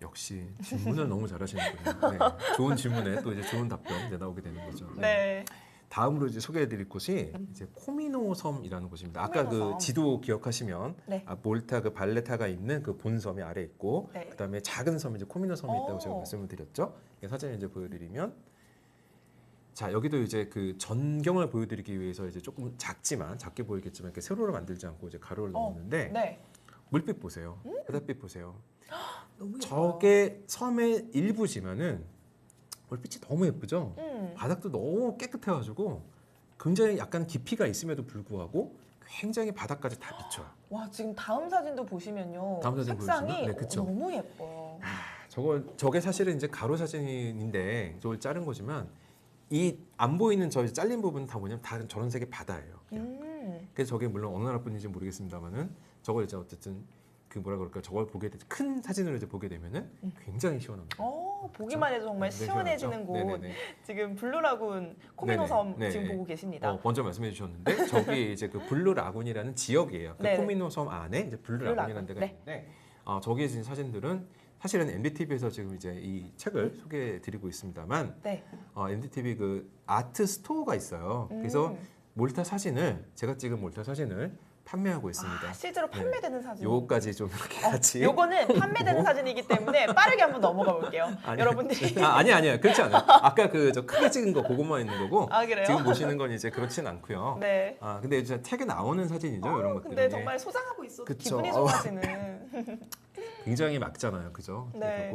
역시 질문을 너무 잘하시는군요. 네. 좋은 질문에 또 이제 좋은 답변 이제 나오게 되는 거죠. 네. 다음으로 이제 소개해드릴 곳이 이제 코미노 섬이라는 곳입니다. 아까 코미노 그 섬. 지도 기억하시면 네. 몰타 그 발레타가 있는 그 본섬이 아래 있고 네. 그다음에 작은 섬 이제 코미노 섬이 있다고 제가 오. 말씀을 드렸죠. 사진을 이제 보여드리면 자 여기도 이제 그 전경을 보여드리기 위해서 이제 조금 작게 보이겠지만 이렇게 세로를 만들지 않고 이제 가로를 넣었는데 네. 물빛 보세요. 바닷빛 보세요. 너무 예뻐요. 저게 섬의 일부지만은 물빛이 너무 예쁘죠. 바닥도 너무 깨끗해가지고 굉장히 약간 깊이가 있음에도 불구하고 굉장히 바닥까지 다 비춰요. 와 지금 다음 사진도 보시면요. 다음 사진 색상이 보여주시면? 네, 그쵸. 너무 예뻐요. 저게 사실은 이제 가로 사진인데 저걸 자른 거지만 이 안 보이는 저 잘린 부분 다 뭐냐면 다 저런 색의 바다예요. 그냥. 그래서 저게 물론 어느 나라 분인지 모르겠습니다만은 저걸 이제 어쨌든 그 뭐라 그럴까 저걸 보게 큰 사진으로 이제 보게 되면은 굉장히 시원합니다. 보기만 해도 정말 굉장히 시원해지는 시원하죠? 곳. 네네네. 지금 블루라군 코미노섬 네네. 지금 네. 보고 계십니다. 먼저 말씀해 주셨는데 저기 이제 그 블루 라군이라는 지역이에요. 그 네네. 코미노 섬 안에 이제 블루 블루 라군이라는 데가 라군. 있는데 저기에 지금 사진들은 사실은 NDTV에서 지금 이제 이 책을 소개해 드리고 있습니다만 네. NDTV 그 아트 스토어가 있어요. 그래서 몰타 사진을 제가 찍은 몰타 사진을 판매하고 있습니다. 실제로 판매되는 사진. 요거까지 좀 이렇게 같이 요거는 판매되는 사진이기 때문에 빠르게 한번 넘어가 볼게요. 여러분들이 아니야 그렇지 않아요. 아까 그 저 크게 찍은 거 그것만 있는 거고 그래요? 지금 보시는 건 이제 그렇진 않고요. 네. 근데 이제 책에 나오는 사진이죠 이런 것들이. 근데 정말 소장하고 있어도 그쵸. 기분이 좋아지는. 굉장히 막잖아요, 그죠? 네.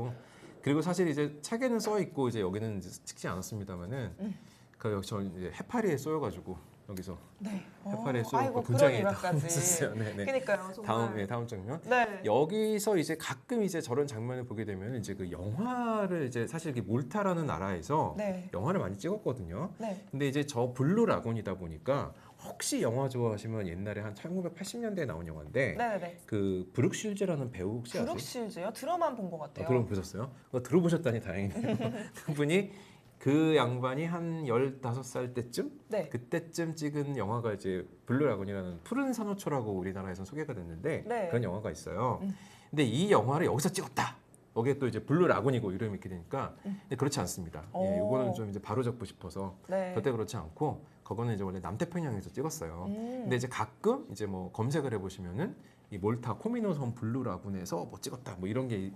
그리고 사실 이제 책에는 써 있고 이제 여기는 이제 찍지 않았습니다만은 그 역시 저는 이제 해파리에 쏘여가지고 여기서 네. 해파리에 아이고, 쏘고 그런 분장에 일화까지. 있었어요. 네네. 그러니까요. 정말. 다음 장면. 네. 여기서 이제 가끔 이제 저런 장면을 보게 되면 이제 그 영화를 이제 사실 이게 몰타라는 나라에서 네. 영화를 많이 찍었거든요. 네. 근데 이제 저 블루 라군이다 보니까 혹시 영화 좋아하시면 옛날에 한 1980년대에 나온 영화인데 네네네. 그 브룩 실즈라는 배우 혹시 아세요? 브룩실즈요? 드라마는 본 것 같아요. 들어보셨어요? 들어보셨다니 다행이네요. 그분이 그 양반이 한 15살 때쯤 네. 그때쯤 찍은 영화가 이제 블루 라군이라는 푸른 산호초라고 우리나라에서 소개가 됐는데 네. 그런 영화가 있어요. 음. 근데 이 영화를 여기서 찍었다. 거기에 또 이제 블루 라군이고 이름이 이렇게 되니까 근데 그렇지 않습니다. 예, 오. 이거는 좀 이제 바로 잡고 싶어서 네. 절대 그렇지 않고 그거는 이제 원래 남태평양에서 찍었어요. 음. 근데 이제 가끔 이제 뭐 검색을 해보시면은 이 몰타 코미노섬 블루 라군에서 뭐 찍었다 뭐 이런 게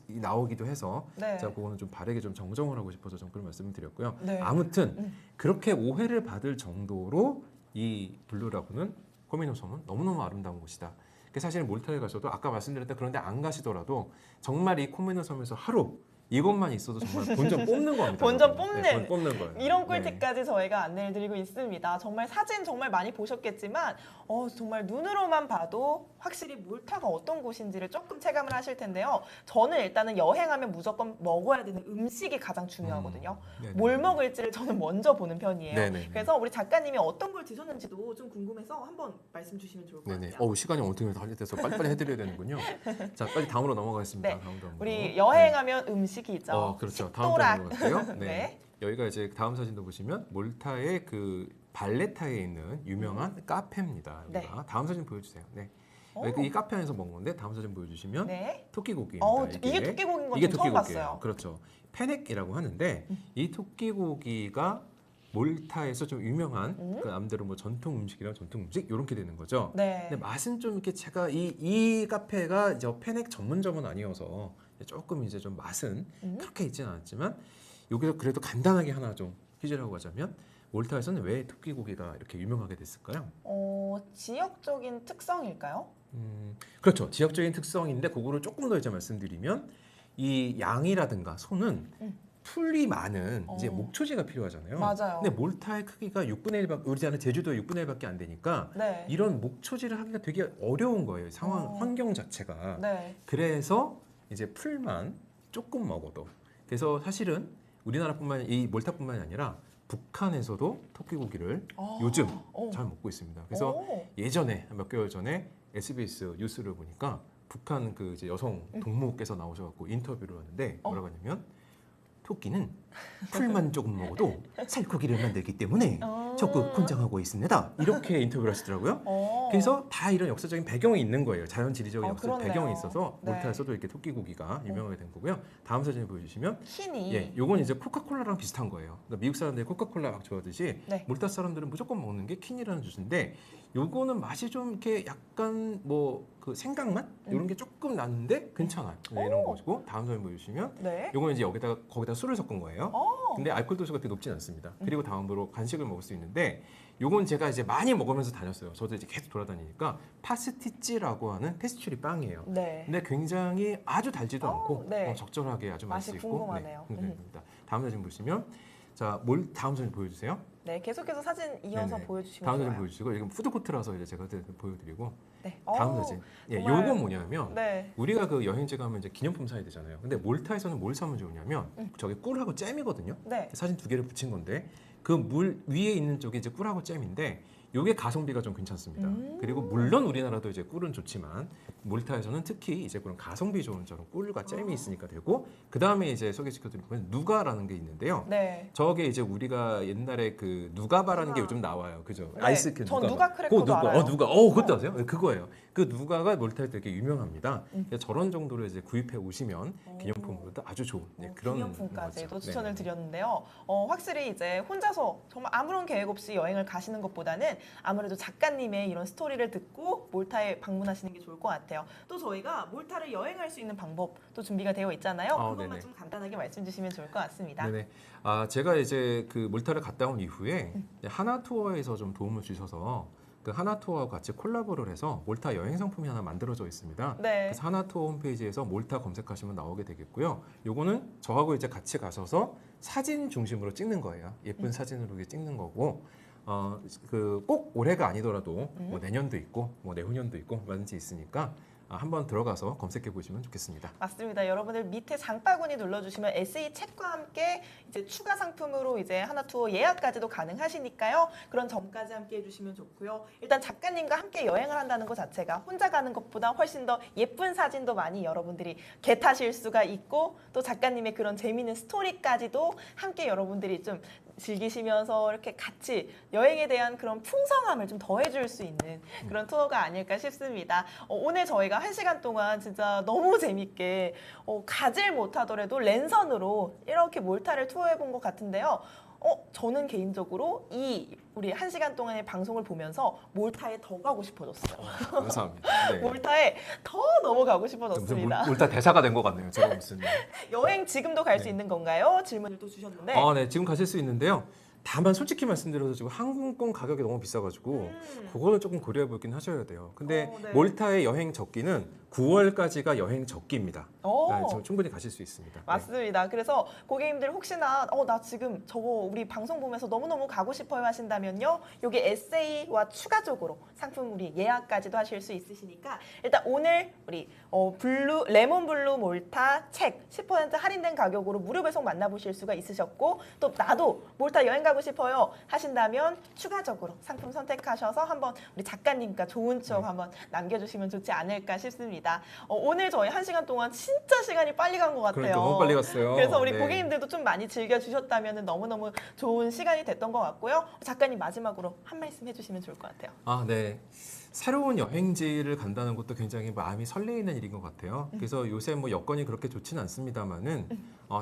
나오기도 해서 네. 제가 그거는 좀 바르게 좀 정정을 하고 싶어서 좀 그런 말씀을 드렸고요. 네. 아무튼 음. 그렇게 오해를 받을 정도로 이 블루 라군은 코미노섬은 너무너무 아름다운 곳이다. 사실 몰타에 가셔도 아까 말씀드렸던 그런데 안 가시더라도 정말 이 코미노섬에서 하루 이것만 있어도 정말 본전 뽑는 겁니다. 본전 여러분. 뽑는 네, 뽑는 거예요. 이런 네. 꿀팁까지 저희가 안내를 드리고 있습니다. 정말 사진 정말 많이 보셨겠지만 정말 눈으로만 봐도 확실히 몰타가 어떤 곳인지를 조금 체감을 하실 텐데요. 저는 일단은 여행하면 무조건 먹어야 되는 음식이 가장 중요하거든요. 네네. 뭘 먹을지를 저는 먼저 보는 편이에요. 네네. 그래서 우리 작가님이 어떤 걸 드셨는지도 좀 궁금해서 한번 말씀 주시면 좋을 것 네네. 같아요. 시간이 어떻게 달려서 빨리빨리 해드려야 되는군요. 자, 빨리 다음으로 넘어가겠습니다. 네. 다음으로. 우리 여행하면 음식이죠. 그렇죠. 다음 식도락. 장으로 갈게요. 네. 네. 여기가 이제 다음 사진도 보시면 몰타의 그 발레타에 있는 유명한 카페입니다. 여기가. 네. 다음 사진 보여주세요. 네. 오. 여기 이 카페 안에서 먹은 건데 다음 사진 보여주시면 네. 토끼고기입니다. 이게 토끼고기인 건 이게 좀 처음 토끼고기예요. 봤어요. 그렇죠. 페넥이라고 하는데 이 토끼고기가 몰타에서 좀 유명한 그 남대로 뭐 전통 음식이랑 전통 음식 이렇게 되는 거죠. 네. 근데 맛은 좀 이렇게 제가 이 카페가 이제 페넥 전문점은 아니어서 조금 이제 좀 맛은 그렇게 있지는 않았지만 여기서 그래도 간단하게 하나 좀 퀴즈를 하고 가자면 몰타에서는 왜 토끼고기가 이렇게 유명하게 됐을까요? 지역적인 특성일까요? 그렇죠. 지역적인 특성인데 그거를 조금 더 이제 말씀드리면 이 양이라든가 소는 풀이 많은 이제 목초지가 필요하잖아요. 맞아요. 근데 몰타의 크기가 6분의 1밖에 우리나라 제주도 6분의 1밖에 안 되니까 네. 이런 목초지를 하기가 되게 어려운 거예요. 상황 어. 환경 자체가. 네. 그래서 이제 풀만 조금 먹어도. 그래서 사실은 우리나라뿐만 이 몰타뿐만이 아니라 북한에서도 토끼고기를 요즘 잘 먹고 있습니다. 그래서 예전에 몇 개월 전에 SBS 뉴스를 보니까 북한 그 이제 여성 동무께서 나오셔갖고 인터뷰를 하는데 뭐라고 하냐면 토끼는 풀만 조금 먹어도 살코기를 만들기 때문에 적극 권장하고 있습니다. 이렇게 인터뷰를 하시더라고요. 그래서 다 이런 역사적인 배경이 있는 거예요. 자연 지리적인 그렇네요. 배경이 있어서 네. 몰타에서도 이렇게 토끼고기가 유명하게 된 거고요. 다음 사진을 보여주시면 흰이. 예, 요건 이제 코카콜라랑 비슷한 거예요. 그러니까 미국 사람들이 코카콜라 막 좋아하듯이 네. 몰타 사람들은 무조건 먹는 게 킨이라는 주스인데 요거는 맛이 좀 이렇게 약간 뭐 그 생강맛 이런 게 조금 나는데 괜찮아요. 네, 이런 것이고 다음 사진 보여주시면 네. 요거는 이제 거기다 술을 섞은 거예요. 어. 근데 알코올 도수가 되게 높진 않습니다. 그리고 다음으로 간식을 먹을 수 있는데 요건 제가 이제 많이 먹으면서 다녔어요. 저도 이제 계속 돌아다니니까 파스티찌라고 하는 페스츄리 빵이에요. 네. 근데 굉장히 아주 달지도 않고 네. 적절하게 아주 맛이 맛있고 궁금하네요. 네, 궁금합니다. 다음 사진 보시면 자, 다음 사진 보여주세요. 네, 계속해서 사진 이어서 네네. 보여주시면 다음 좋아요. 사진 보여주시고 이건 푸드코트라서 이제 제가 보여드리고 네. 다음 사진. 예, 정말- 요건 뭐냐면 네. 우리가 그 여행지 가면 이제 기념품 사야 되잖아요. 근데 몰타에서는 뭘 사면 좋으냐면 저게 꿀하고 잼이거든요. 네. 사진 두 개를 붙인 건데 그 물 위에 있는 쪽이 이제 꿀하고 잼인데 요게 가성비가 좀 괜찮습니다. 그리고 물론 우리나라도 이제 꿀은 좋지만 몰타에서는 특히 이제 그런 가성비 좋은 저런 꿀과 잼이 있으니까 되고 그 다음에 이제 소개시켜드릴 거는 누가라는 게 있는데요. 네. 저게 이제 우리가 옛날에 그 누가바라는 게 요즘 나와요. 그죠? 네, 아이스 그 전 누가바. 누가 크래커도 누가. 알아요. 누가. 그것도 아세요? 네, 그거예요. 그 누가가 몰타에 되게 유명합니다. 그래서 저런 정도로 이제 구입해 오시면 기념품으로도 아주 좋은 그런 기념품까지도 거죠. 추천을 네. 드렸는데요. 확실히 이제 혼자서 정말 아무런 계획 없이 여행을 가시는 것보다는 아무래도 작가님의 이런 스토리를 듣고 몰타에 방문하시는 게 좋을 것 같아요. 또 저희가 몰타를 여행할 수 있는 방법도 준비가 되어 있잖아요. 그것만 네네. 좀 간단하게 말씀 주시면 좋을 것 같습니다. 네네. 제가 이제 그 몰타를 갔다 온 이후에 하나 투어에서 좀 도움을 주셔서 그 하나 투어와 같이 콜라보를 해서 몰타 여행 상품이 하나 만들어져 있습니다. 네. 그래서 하나 투어 홈페이지에서 몰타 검색하시면 나오게 되겠고요. 요거는 저하고 이제 같이 가셔서 사진 중심으로 찍는 거예요. 예쁜 사진으로 이렇게 찍는 거고 꼭 올해가 아니더라도 뭐 내년도 있고 뭐 내후년도 있고 뭐든지 있으니까 한번 들어가서 검색해 보시면 좋겠습니다. 맞습니다. 여러분들 밑에 장바구니 눌러주시면 SE 책과 함께 이제 추가 상품으로 이제 하나 투어 예약까지도 가능하시니까요. 그런 점까지 함께 해주시면 좋고요. 일단 작가님과 함께 여행을 한다는 것 자체가 혼자 가는 것보다 훨씬 더 예쁜 사진도 많이 여러분들이 겟하실 수가 있고 또 작가님의 그런 재미있는 스토리까지도 함께 여러분들이 좀 즐기시면서 이렇게 같이 여행에 대한 그런 풍성함을 좀 더해줄 수 있는 그런 투어가 아닐까 싶습니다. 오늘 저희가 1시간 동안 진짜 너무 재밌게 가질 못하더라도 랜선으로 이렇게 몰타를 투어해본 것 같은데요. 저는 개인적으로 우리 1시간 동안의 방송을 보면서 몰타에 더 가고 싶어졌어요. 감사합니다. 네. 몰타에 더 넘어가고 싶어졌습니다. 몰타 대사가 된 것 같네요. 제가 무슨. 여행 지금도 갈 수 네. 있는 건가요? 질문을 또 주셨는데. 네, 지금 가실 수 있는데요. 다만 솔직히 말씀드려서 지금 항공권 가격이 너무 비싸가지고 그거는 조금 고려해 보긴 하셔야 돼요. 근데 네. 몰타의 여행 적기는 9월까지가 여행 적기입니다. 오. 지금 충분히 가실 수 있습니다. 네. 맞습니다. 그래서 고객님들 혹시나 나 지금 저거 우리 방송 보면서 너무너무 가고 싶어요 하신다면요. 여기 SA와 추가적으로 상품 우리 예약까지도 하실 수 있으시니까 일단 오늘 우리 레몬 블루 몰타 책 10% 할인된 가격으로 무료 배송 만나보실 수가 있으셨고 또 나도 몰타 여행 가고 싶어요 하신다면 추가적으로 상품 선택하셔서 한번 우리 작가님과 좋은 추억 한번 남겨주시면 좋지 않을까 싶습니다. 오늘 저희 1시간 동안 진짜 시간이 빨리 간 것 같아요. 그러니까 너무 빨리 갔어요. 그래서 우리 네. 고객님들도 좀 많이 즐겨주셨다면 너무너무 좋은 시간이 됐던 것 같고요. 작가님 마지막으로 한 말씀 해주시면 좋을 것 같아요. 네. 새로운 여행지를 간다는 것도 굉장히 마음이 설레이는 일인 것 같아요. 그래서 요새 뭐 여건이 그렇게 좋지는 않습니다만은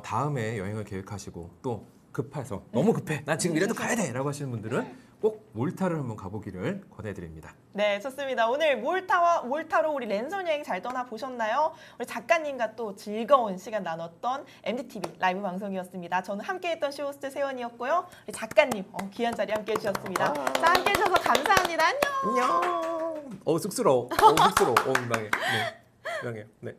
다음에 여행을 계획하시고 또 급해서 너무 급해 난 지금 이래도 가야 돼라고 하시는 분들은 꼭 몰타를 한번 가보기를 권해드립니다. 네, 좋습니다. 오늘 몰타로 우리 랜선 여행 잘 떠나보셨나요? 우리 작가님과 또 즐거운 시간 나눴던 MDTV 라이브 방송이었습니다. 저는 함께했던 쇼호스트 세원이었고요. 우리 작가님 귀한 자리 함께해 주셨습니다. 자, 함께해 주셔서 감사합니다. 안녕. 안녕. 쑥스러워. 쑥스러워. 민망해. 네. 민망해요. 네.